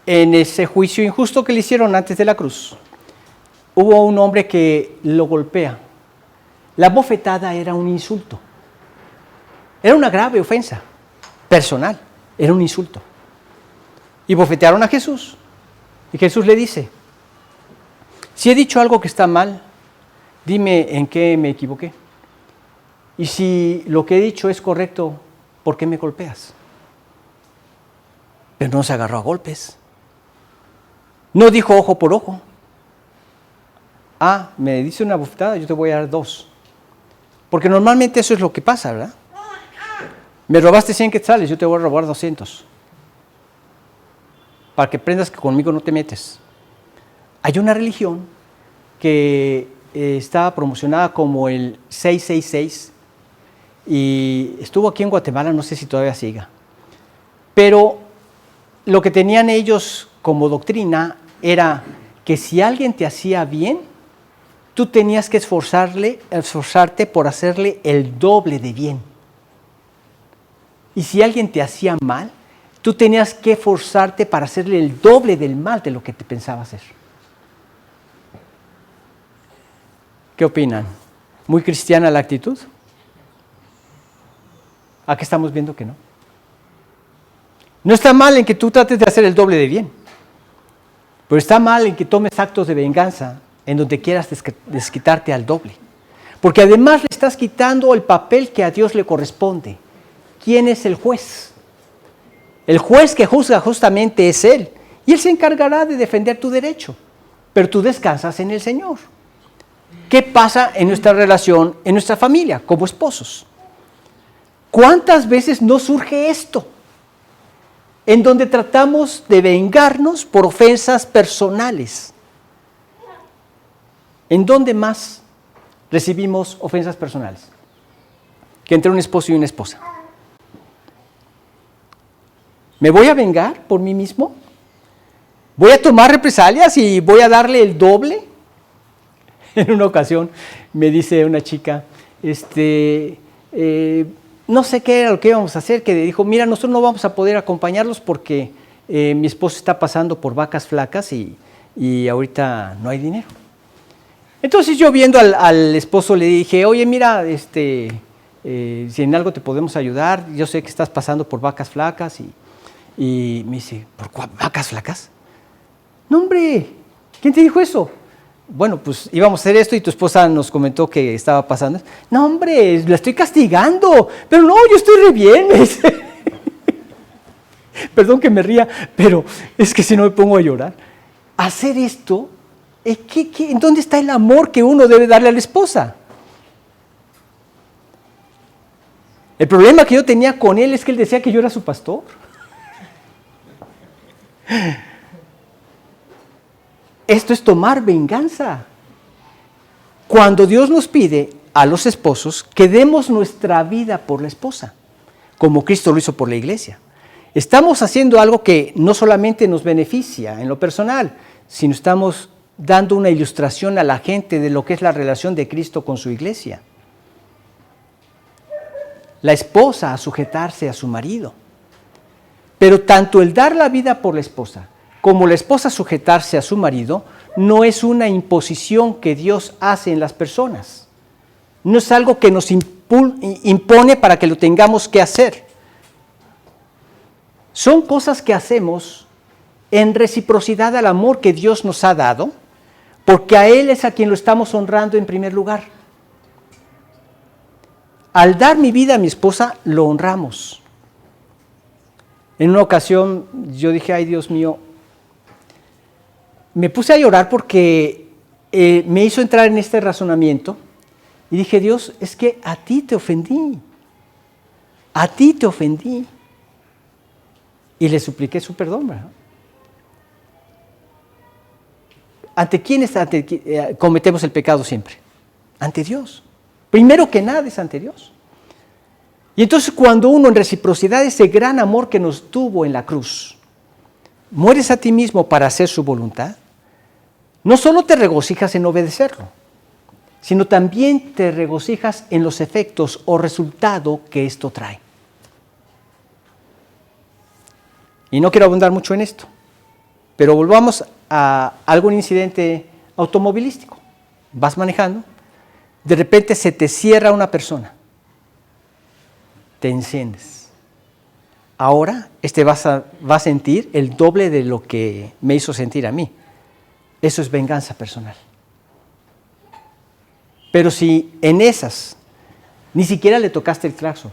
en ese juicio injusto que le hicieron antes de la cruz, hubo un hombre que lo golpea. La bofetada era un insulto. Era una grave ofensa personal, era un insulto. Y bofetearon a Jesús. Y Jesús le dice, si he dicho algo que está mal, dime en qué me equivoqué. Y si lo que he dicho es correcto, ¿por qué me golpeas? Pero no se agarró a golpes. No dijo ojo por ojo. Ah, me dice una bofetada, yo te voy a dar 2. Porque normalmente eso es lo que pasa, ¿verdad? Me robaste 100 quetzales, yo te voy a robar 200. Para que aprendas que conmigo no te metes. Hay una religión que está promocionada como el 666 y estuvo aquí en Guatemala, no sé si todavía siga. Pero lo que tenían ellos como doctrina era que si alguien te hacía bien, tú tenías que esforzarte por hacerle el doble de bien. Y si alguien te hacía mal, tú tenías que esforzarte para hacerle el doble del mal de lo que te pensaba hacer. ¿Qué opinan? ¿Muy cristiana la actitud? Aquí estamos viendo que no. No está mal en que tú trates de hacer el doble de bien, pero está mal en que tomes actos de venganza en donde quieras desquitarte al doble. Porque además le estás quitando el papel que a Dios le corresponde. ¿Quién es el juez? El juez que juzga justamente es Él. Y Él se encargará de defender tu derecho. Pero tú descansas en el Señor. ¿Qué pasa en nuestra relación, en nuestra familia, como esposos? ¿Cuántas veces no surge esto? en donde tratamos de vengarnos por ofensas personales. ¿En dónde más recibimos ofensas personales? Que entre un esposo y una esposa. ¿Me voy a vengar por mí mismo? ¿Voy a tomar represalias y voy a darle el doble? En una ocasión me dice una chica, no sé qué era lo que íbamos a hacer, que dijo, mira, nosotros no vamos a poder acompañarlos porque mi esposo está pasando por vacas flacas y ahorita no hay dinero. Entonces yo viendo al esposo le dije, oye, mira, si en algo te podemos ayudar, yo sé que estás pasando por vacas flacas y me dice, ¿por vacas flacas? No, hombre, ¿quién te dijo eso? Bueno, pues íbamos a hacer esto y tu esposa nos comentó que estaba pasando. No, hombre, la estoy castigando. Pero no, yo estoy re bien, me dice. Perdón que me ría, pero es que si no me pongo a llorar. Hacer esto, ¿en dónde está el amor que uno debe darle a la esposa? El problema que yo tenía con él es que él decía que yo era su pastor. Esto es tomar venganza. Cuando Dios nos pide a los esposos que demos nuestra vida por la esposa, como Cristo lo hizo por la iglesia, estamos haciendo algo que no solamente nos beneficia en lo personal, sino estamos dando una ilustración a la gente de lo que es la relación de Cristo con su iglesia. La esposa a sujetarse a su marido. Pero tanto el dar la vida por la esposa como la esposa sujetarse a su marido, no es una imposición que Dios hace en las personas. No es algo que nos impone para que lo tengamos que hacer. Son cosas que hacemos en reciprocidad al amor que Dios nos ha dado, porque a Él es a quien lo estamos honrando en primer lugar. Al dar mi vida a mi esposa, lo honramos. En una ocasión yo dije, ay Dios mío, me puse a llorar porque me hizo entrar en este razonamiento y dije, Dios, es que a ti te ofendí, a ti te ofendí. Y le supliqué su perdón, ¿verdad? ¿Ante quién cometemos el pecado siempre? Ante Dios. Primero que nada es ante Dios. Y entonces cuando uno en reciprocidad ese gran amor que nos tuvo en la cruz, mueres a ti mismo para hacer su voluntad, no solo te regocijas en obedecerlo, sino también te regocijas en los efectos o resultado que esto trae. Y no quiero abundar mucho en esto, pero volvamos a algún incidente automovilístico. Vas manejando, de repente se te cierra una persona, te enciendes. Ahora va a sentir el doble de lo que me hizo sentir a mí. Eso es venganza personal. Pero si en esas ni siquiera le tocaste el claxon,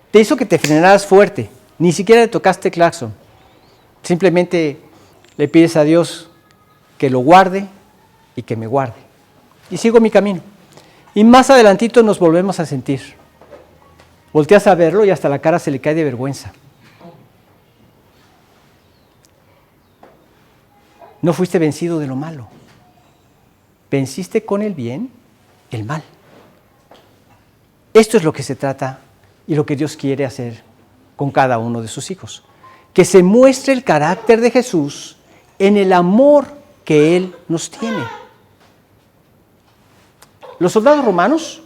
te hizo que te frenaras fuerte, ni siquiera le tocaste el claxon, simplemente le pides a Dios que lo guarde y que me guarde. Y sigo mi camino. Y más adelantito nos volvemos a sentir. Volteas a verlo y hasta la cara se le cae de vergüenza. No fuiste vencido de lo malo. Venciste con el bien el mal. Esto es lo que se trata y lo que Dios quiere hacer con cada uno de sus hijos. Que se muestre el carácter de Jesús en el amor que Él nos tiene. Los soldados romanos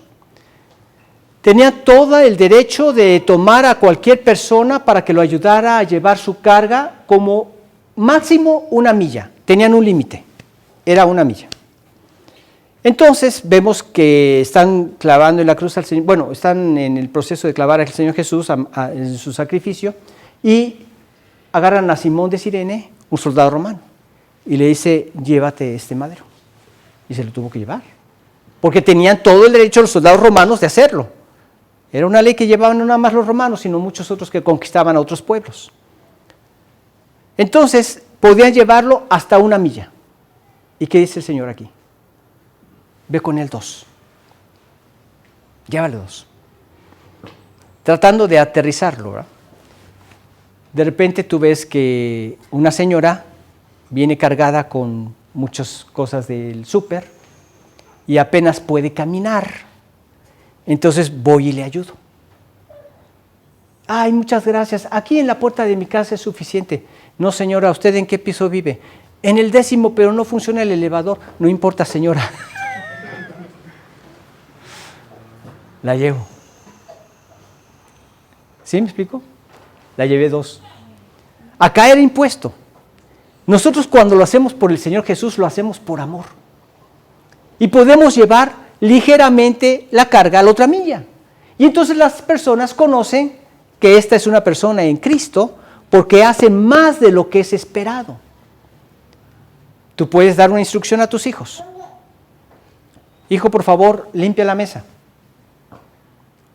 tenían todo el derecho de tomar a cualquier persona para que lo ayudara a llevar su carga como máximo 1 milla. Tenían un límite, era 1 milla. Entonces vemos que están clavando en la cruz al Señor, bueno, están en el proceso de clavar al Señor Jesús en su sacrificio y agarran a Simón de Cirene, un soldado romano, y le dice, llévate este madero. Y se lo tuvo que llevar, porque tenían todo el derecho los soldados romanos de hacerlo. Era una ley que llevaban no nada más los romanos, sino muchos otros que conquistaban a otros pueblos. Entonces, podían llevarlo hasta 1 milla. ¿Y qué dice el Señor aquí? Ve con él 2. Llévale 2. Tratando de aterrizarlo, ¿verdad? De repente tú ves que una señora viene cargada con muchas cosas del súper y apenas puede caminar. Entonces voy y le ayudo. Ay, muchas gracias. Aquí en la puerta de mi casa es suficiente. No, señora, ¿usted en qué piso vive? En el 10º, pero no funciona el elevador. No importa, señora. La llevo. ¿Sí me explico? La llevé 2. Acá era impuesto. Nosotros cuando lo hacemos por el Señor Jesús, lo hacemos por amor. Y podemos llevar ligeramente la carga a la otra milla. Y entonces las personas conocen que esta es una persona en Cristo porque hace más de lo que es esperado. Tú puedes dar una instrucción a tus hijos. Hijo, por favor, limpia la mesa.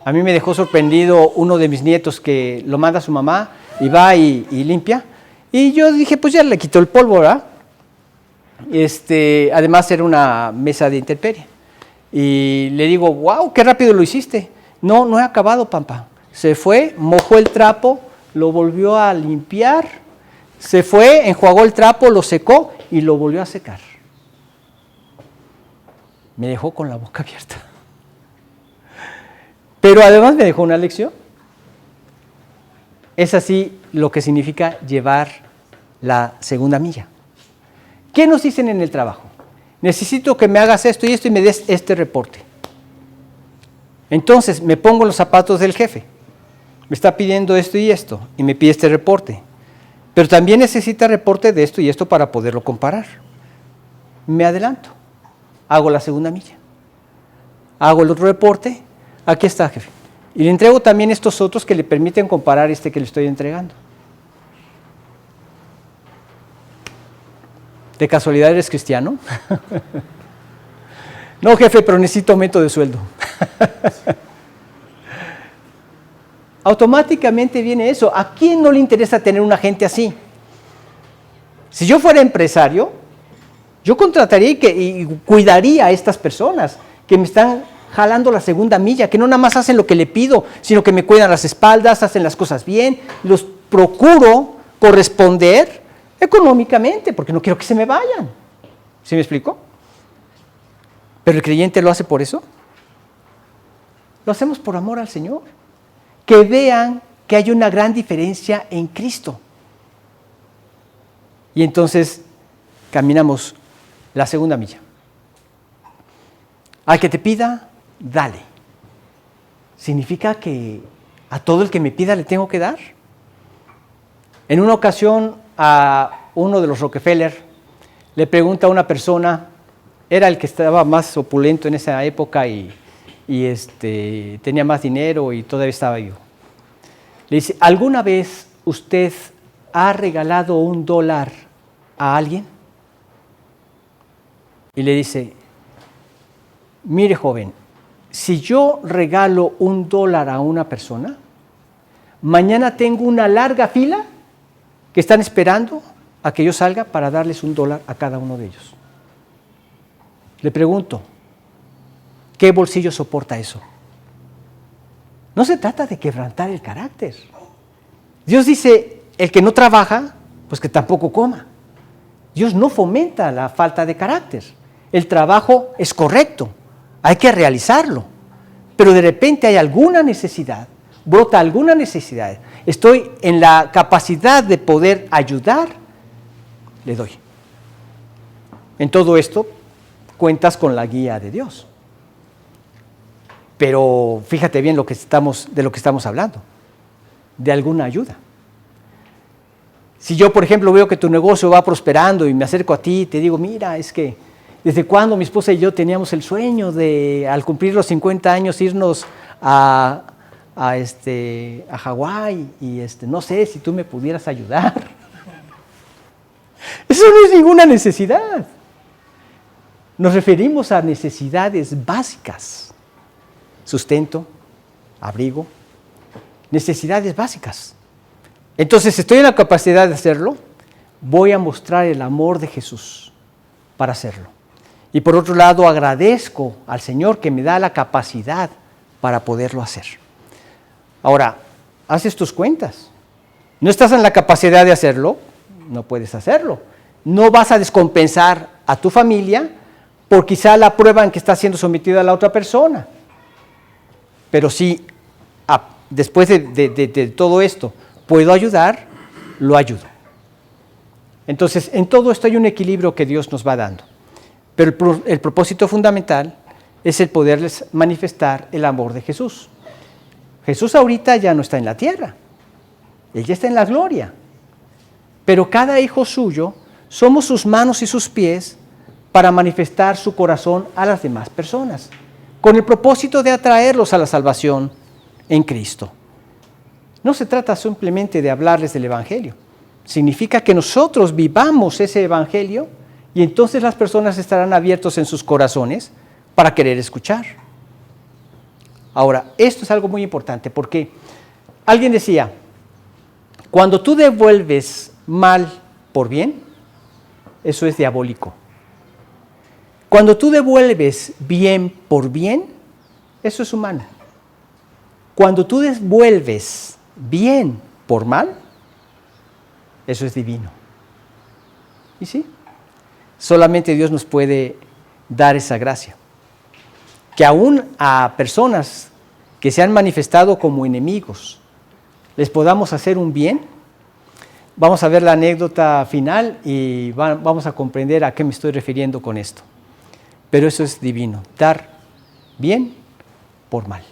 A mí me dejó sorprendido uno de mis nietos que lo manda a su mamá y va y limpia. Y yo dije, pues ya le quitó el polvo, ¿verdad? Además era una mesa de intemperie. Y le digo, wow, qué rápido lo hiciste. No, no he acabado, Pampa. Se fue, mojó el trapo, lo volvió a limpiar, se fue, enjuagó el trapo, lo secó y lo volvió a secar. Me dejó con la boca abierta. Pero además me dejó una lección. Es así lo que significa llevar la segunda milla. ¿Qué nos dicen en el trabajo? Necesito que me hagas esto y esto y me des este reporte. Entonces me pongo los zapatos del jefe. Me está pidiendo esto y esto y me pide este reporte. Pero también necesita reporte de esto y esto para poderlo comparar. Me adelanto. Hago la segunda milla. Hago el otro reporte. Aquí está, jefe. Y le entrego también estos otros que le permiten comparar este que le estoy entregando. ¿De casualidad eres cristiano? No, jefe, pero necesito aumento de sueldo. Automáticamente viene eso. ¿A quién no le interesa tener un agente así? Si yo fuera empresario, yo contrataría y cuidaría a estas personas que me están jalando la segunda milla, que no nada más hacen lo que le pido, sino que me cuidan las espaldas, hacen las cosas bien, los procuro corresponder económicamente, porque no quiero que se me vayan. ¿Sí me explico? ¿Pero el creyente lo hace por eso? Lo hacemos por amor al Señor. Que vean que hay una gran diferencia en Cristo. Y entonces caminamos la segunda milla. Al que te pida, dale. ¿Significa que a todo el que me pida le tengo que dar? En una ocasión a uno de los Rockefeller le pregunta a una persona, era el que estaba más opulento en esa época y tenía más dinero y todavía estaba vivo. Le dice, ¿alguna vez usted ha regalado $1 a alguien? Y le dice, mire joven, si yo regalo $1 a una persona, mañana tengo una larga fila que están esperando a que yo salga para darles $1 a cada uno de ellos. Le pregunto, ¿qué bolsillo soporta eso? No se trata de quebrantar el carácter. Dios dice, el que no trabaja, pues que tampoco coma. Dios no fomenta la falta de carácter. El trabajo es correcto, hay que realizarlo. Pero de repente hay alguna necesidad, brota alguna necesidad. Estoy en la capacidad de poder ayudar, le doy. En todo esto, cuentas con la guía de Dios. Pero fíjate bien de lo que estamos hablando, de alguna ayuda. Si yo, por ejemplo, veo que tu negocio va prosperando y me acerco a ti y te digo, mira, es que desde cuando mi esposa y yo teníamos el sueño de, al cumplir los 50 años, irnos a Hawái y no sé si tú me pudieras ayudar. Eso no es ninguna necesidad. Nos referimos a necesidades básicas. Sustento, abrigo, necesidades básicas. Entonces, si estoy en la capacidad de hacerlo, voy a mostrar el amor de Jesús para hacerlo. Y por otro lado, agradezco al Señor que me da la capacidad para poderlo hacer. Ahora, haces tus cuentas. no estás en la capacidad de hacerlo, no puedes hacerlo. No vas a descompensar a tu familia por quizá la prueba en que está siendo sometida la otra persona. Pero si después de todo esto puedo ayudar, lo ayudo. Entonces, en todo esto hay un equilibrio que Dios nos va dando. Pero el propósito fundamental es el poderles manifestar el amor de Jesús. Jesús ahorita ya no está en la tierra, Él ya está en la gloria. Pero cada hijo suyo somos sus manos y sus pies para manifestar su corazón a las demás personas, con el propósito de atraerlos a la salvación en Cristo. No se trata simplemente de hablarles del Evangelio. Significa que nosotros vivamos ese Evangelio y entonces las personas estarán abiertos en sus corazones para querer escuchar. Ahora, esto es algo muy importante porque alguien decía, cuando tú devuelves mal por bien, eso es diabólico. Cuando tú devuelves bien por bien, eso es humano. Cuando tú devuelves bien por mal, eso es divino. ¿Y sí? Solamente Dios nos puede dar esa gracia. Que aún a personas que se han manifestado como enemigos, les podamos hacer un bien. Vamos a ver la anécdota final y vamos a comprender a qué me estoy refiriendo con esto. Pero eso es divino, dar bien por mal.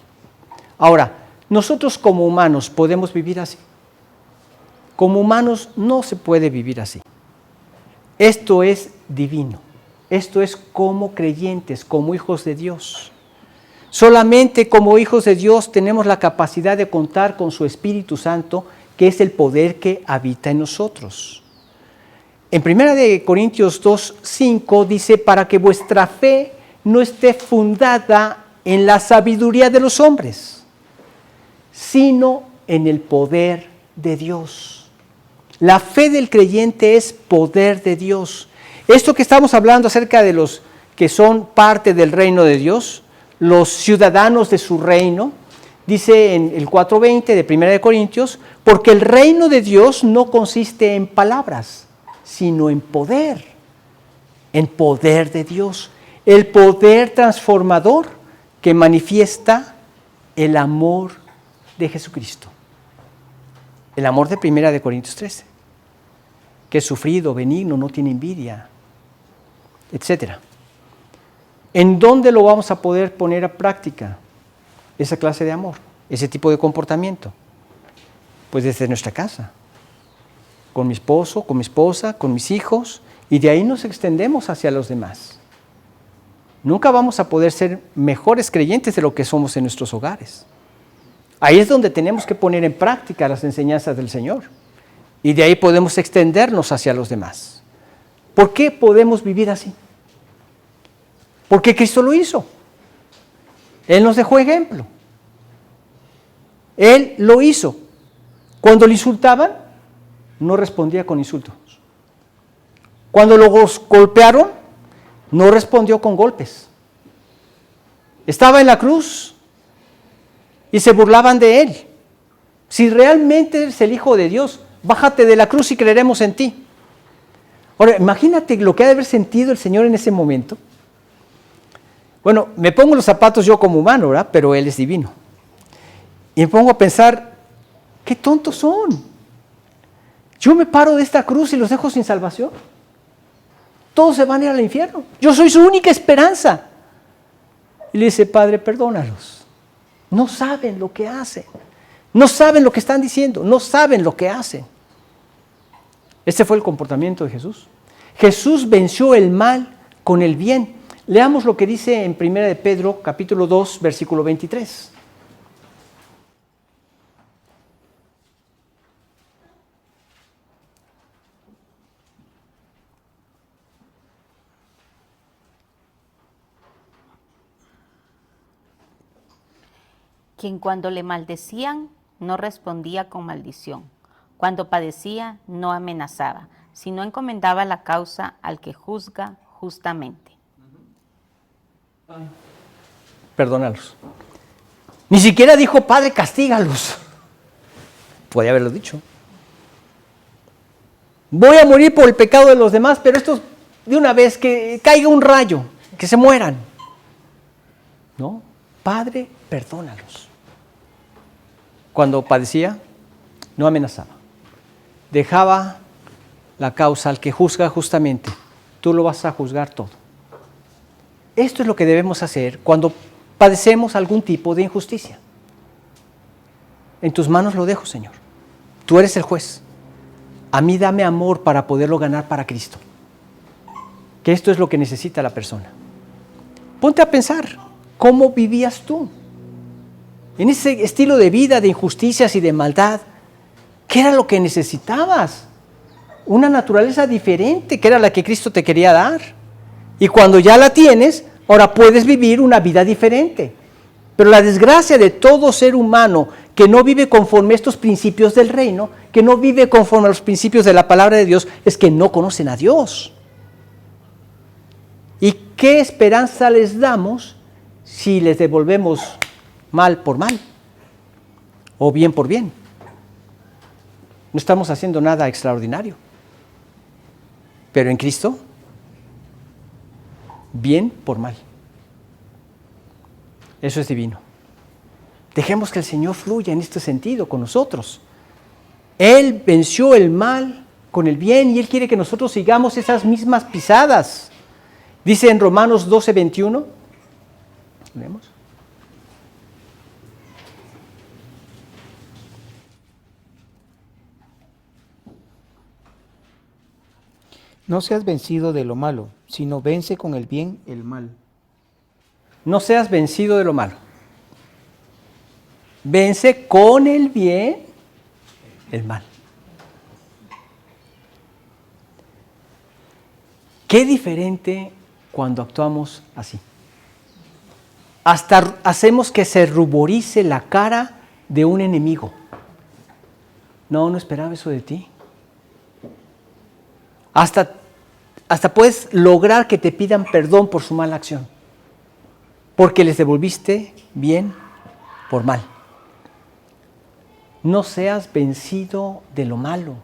Ahora, nosotros como humanos podemos vivir así. Como humanos no se puede vivir así. Esto es divino. Esto es como creyentes, como hijos de Dios. Solamente como hijos de Dios tenemos la capacidad de contar con su Espíritu Santo, que es el poder que habita en nosotros. En 1 Corintios 2:5 dice, para que vuestra fe no esté fundada en la sabiduría de los hombres, sino en el poder de Dios. La fe del creyente es poder de Dios. Esto que estamos hablando acerca de los que son parte del reino de Dios, los ciudadanos de su reino, dice en el 4:20 de 1 Corintios, porque el reino de Dios no consiste en palabras, sino en poder de Dios, el poder transformador que manifiesta el amor de Jesucristo. El amor de 1 Corintios 13, que es sufrido, benigno, no tiene envidia, etc. ¿En dónde lo vamos a poder poner a práctica esa clase de amor, ese tipo de comportamiento? Pues desde nuestra casa, con mi esposo, con mi esposa, con mis hijos, y de ahí nos extendemos hacia los demás. Nunca vamos a poder ser mejores creyentes de lo que somos en nuestros hogares. Ahí es donde tenemos que poner en práctica las enseñanzas del Señor, y de ahí podemos extendernos hacia los demás. ¿Por qué podemos vivir así? Porque Cristo lo hizo. Él nos dejó ejemplo. Él lo hizo. Cuando le insultaban, no respondía con insultos. Cuando lo golpearon, no respondió con golpes. Estaba en la cruz y se burlaban de él. Si realmente eres el Hijo de Dios, bájate de la cruz y creeremos en ti. Ahora, imagínate lo que ha de haber sentido el Señor en ese momento. Bueno, me pongo los zapatos yo como humano, ¿verdad? Pero Él es divino. Y me pongo a pensar, qué tontos son. Yo me paro de esta cruz y los dejo sin salvación. Todos se van a ir al infierno. Yo soy su única esperanza. Y le dice, Padre, perdónalos. No saben lo que hacen. No saben lo que están diciendo. No saben lo que hacen. Este fue el comportamiento de Jesús. Jesús venció el mal con el bien. Leamos lo que dice en 1 de Pedro, capítulo 2, versículo 23. Quien cuando le maldecían no respondía con maldición, cuando padecía no amenazaba, sino encomendaba la causa al que juzga justamente. Perdónalos. Ni siquiera dijo, Padre, castígalos. Podría haberlo dicho. Voy a morir por el pecado de los demás, pero estos de una vez que caiga un rayo, que se mueran. No, Padre, perdónalos. Cuando padecía, no amenazaba. Dejaba la causa al que juzga justamente. Tú lo vas a juzgar todo. Esto es lo que debemos hacer cuando padecemos algún tipo de injusticia. En tus manos lo dejo, Señor. Tú eres el juez. A mí dame amor para poderlo ganar para Cristo. Que esto es lo que necesita la persona. Ponte a pensar, ¿cómo vivías tú? En ese estilo de vida de injusticias y de maldad, ¿qué era lo que necesitabas? Una naturaleza diferente, que era la que Cristo te quería dar. Y cuando ya la tienes, ahora puedes vivir una vida diferente. Pero la desgracia de todo ser humano que no vive conforme a estos principios del reino, que no vive conforme a los principios de la palabra de Dios, es que no conocen a Dios. ¿Y qué esperanza les damos si les devolvemos mal por mal o bien por bien? No estamos haciendo nada extraordinario. Pero en Cristo, bien por mal. Eso es divino. Dejemos que el Señor fluya en este sentido con nosotros. Él venció el mal con el bien y Él quiere que nosotros sigamos esas mismas pisadas. Dice en Romanos 12:21. ¿Leemos? No seas vencido de lo malo, sino vence con el bien el mal. No seas vencido de lo malo. Vence con el bien el mal. Qué diferente cuando actuamos así. Hasta hacemos que se ruborice la cara de un enemigo. No esperaba eso de ti. Hasta puedes lograr que te pidan perdón por su mala acción, porque les devolviste bien por mal. No seas vencido de lo malo.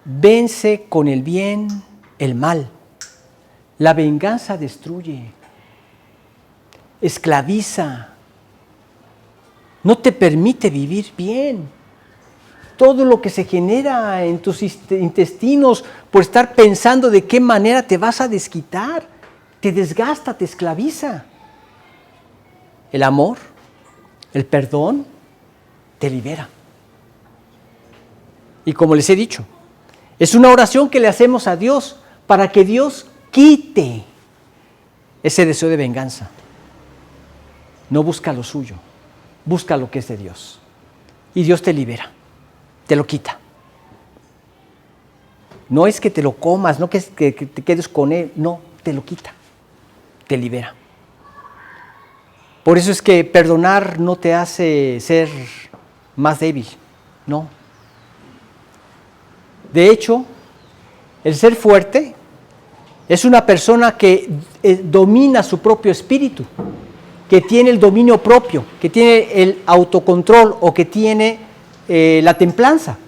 Vence con el bien el mal. La venganza destruye, esclaviza, no te permite vivir bien. Todo lo que se genera en tus intestinos por estar pensando de qué manera te vas a desquitar, te desgasta, te esclaviza. El amor, el perdón, te libera. Y como les he dicho, es una oración que le hacemos a Dios para que Dios quite ese deseo de venganza. No busca lo suyo, busca lo que es de Dios. Y Dios te libera, te lo quita. No es que te lo comas, no que te quedes con él, no, te lo quita, te libera. Por eso es que perdonar no te hace ser más débil, no. De hecho, el ser fuerte es una persona que domina su propio espíritu, que tiene el dominio propio, que tiene el autocontrol o que tiene la templanza.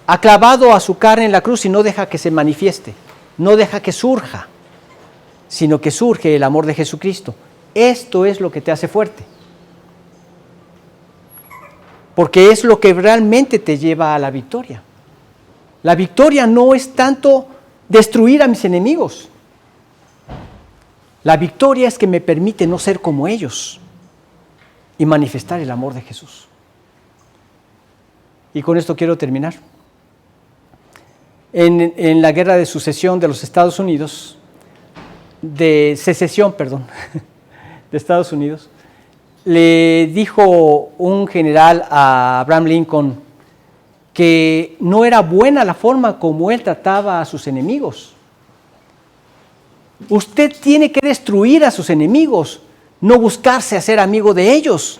Ha clavado a su carne en la cruz y no deja que se manifieste, no deja que surja, sino que surge el amor de Jesucristo. Esto es lo que te hace fuerte, porque es lo que realmente te lleva a la victoria. La victoria no es tanto destruir a mis enemigos. La victoria es que me permite no ser como ellos y manifestar el amor de Jesús. Y con esto quiero terminar. En la guerra de sucesión de los Estados Unidos, de Estados Unidos, le dijo un general a Abraham Lincoln que no era buena la forma como él trataba a sus enemigos. Usted tiene que destruir a sus enemigos, no buscarse hacer amigo de ellos.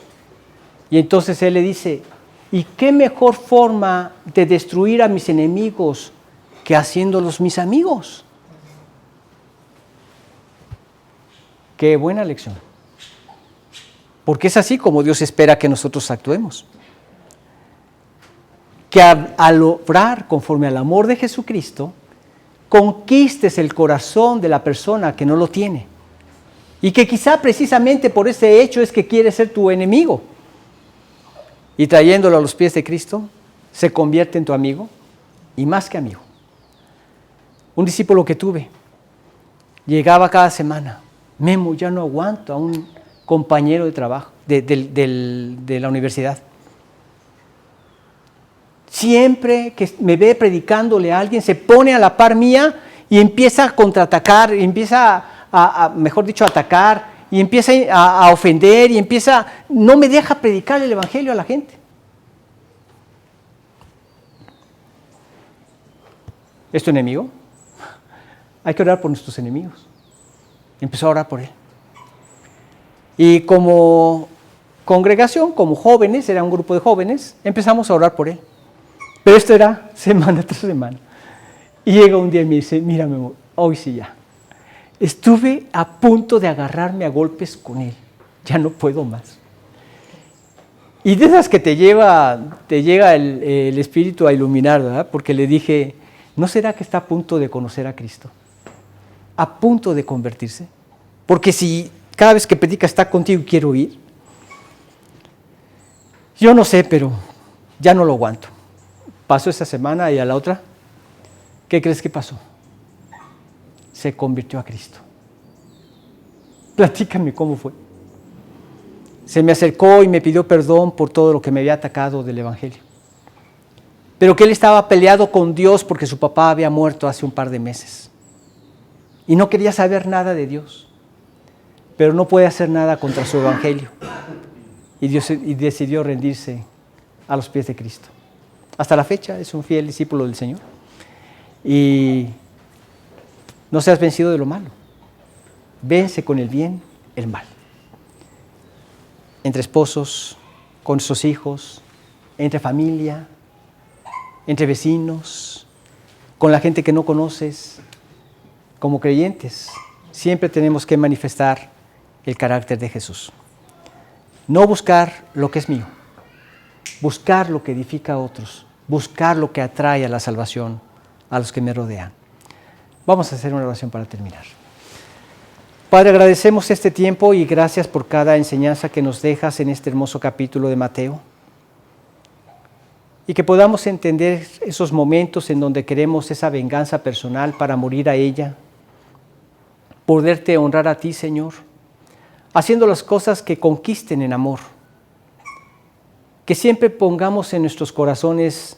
Y entonces él le dice, ¿y qué mejor forma de destruir a mis enemigos que haciéndolos mis amigos? Qué buena lección. Porque es así como Dios espera que nosotros actuemos. que al obrar conforme al amor de Jesucristo, conquistes el corazón de la persona que no lo tiene. Y que quizá precisamente por ese hecho es que quiere ser tu enemigo. Y trayéndolo a los pies de Cristo, se convierte en tu amigo y más que amigo. Un discípulo que tuve, llegaba cada semana: Memo, ya no aguanto a un compañero de trabajo, de la universidad. Siempre que me ve predicándole a alguien, se pone a la par mía y empieza a contraatacar, empieza mejor dicho, a atacar, y empieza a ofender, y no me deja predicar el evangelio a la gente. ¿Es tu enemigo? Hay que orar por nuestros enemigos. Empezó a orar por él. Y como congregación, como jóvenes, era un grupo de jóvenes, empezamos a orar por él. Pero esto era semana tras semana. Y llega un día y me dice: mira, Memo, hoy sí ya. Estuve a punto de agarrarme a golpes con él. Ya no puedo más. Y de esas que te llega el Espíritu a iluminar, ¿verdad? Porque le dije: ¿no será que está a punto de conocer a Cristo? A punto de convertirse. Porque si cada vez que predica está contigo y quiero ir. Yo no sé, pero ya no lo aguanto. Pasó esa semana y a la otra, ¿qué crees que pasó? Se convirtió a Cristo. Platícame cómo fue. Se me acercó y me pidió perdón por todo lo que me había atacado del evangelio. Pero que él estaba peleado con Dios porque su papá había muerto hace un par de meses. Y no quería saber nada de Dios. Pero no puede hacer nada contra su evangelio. Y decidió rendirse a los pies de Cristo. Hasta la fecha es un fiel discípulo del Señor. Y no seas vencido de lo malo. Vence con el bien el mal. Entre esposos, con sus hijos, entre familia, entre vecinos, con la gente que no conoces. Como creyentes, siempre tenemos que manifestar el carácter de Jesús. No buscar lo que es mío, buscar lo que edifica a otros, buscar lo que atrae a la salvación a los que me rodean. Vamos a hacer una oración para terminar. Padre, agradecemos este tiempo y gracias por cada enseñanza que nos dejas en este hermoso capítulo de Mateo. Y que podamos entender esos momentos en donde queremos esa venganza personal para morir a ella. Poderte honrar a ti, Señor, haciendo las cosas que conquisten en amor. Que siempre pongamos en nuestros corazones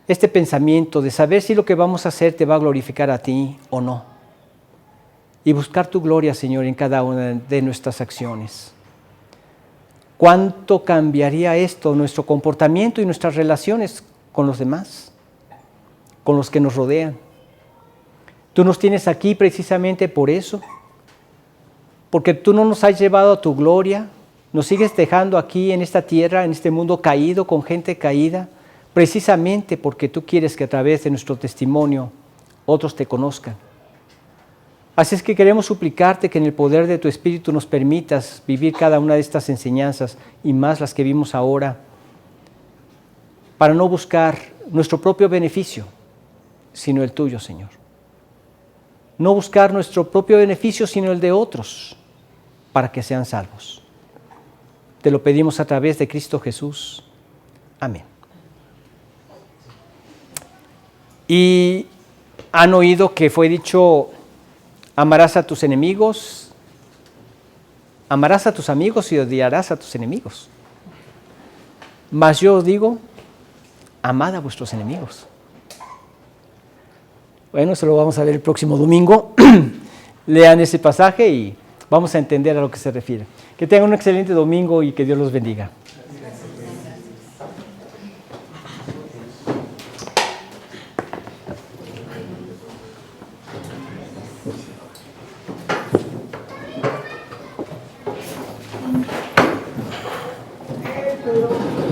este pensamiento de saber si lo que vamos a hacer te va a glorificar a ti o no. Y buscar tu gloria, Señor, en cada una de nuestras acciones. ¿Cuánto cambiaría esto nuestro comportamiento y nuestras relaciones con los demás, con los que nos rodean? Tú nos tienes aquí precisamente por eso, porque tú no nos has llevado a tu gloria, nos sigues dejando aquí en esta tierra, en este mundo caído, con gente caída, precisamente porque tú quieres que a través de nuestro testimonio otros te conozcan. Así es que queremos suplicarte que en el poder de tu Espíritu nos permitas vivir cada una de estas enseñanzas y más las que vimos ahora, para no buscar nuestro propio beneficio, sino el tuyo, Señor. No buscar nuestro propio beneficio, sino el de otros, para que sean salvos. Te lo pedimos a través de Cristo Jesús. Amén. Y han oído que fue dicho: amarás a tus enemigos, amarás a tus amigos y odiarás a tus enemigos. Mas yo os digo, amad a vuestros enemigos. Bueno, eso lo vamos a ver el próximo domingo. Lean ese pasaje y vamos a entender a lo que se refiere. Que tengan un excelente domingo y que Dios los bendiga. Pedro.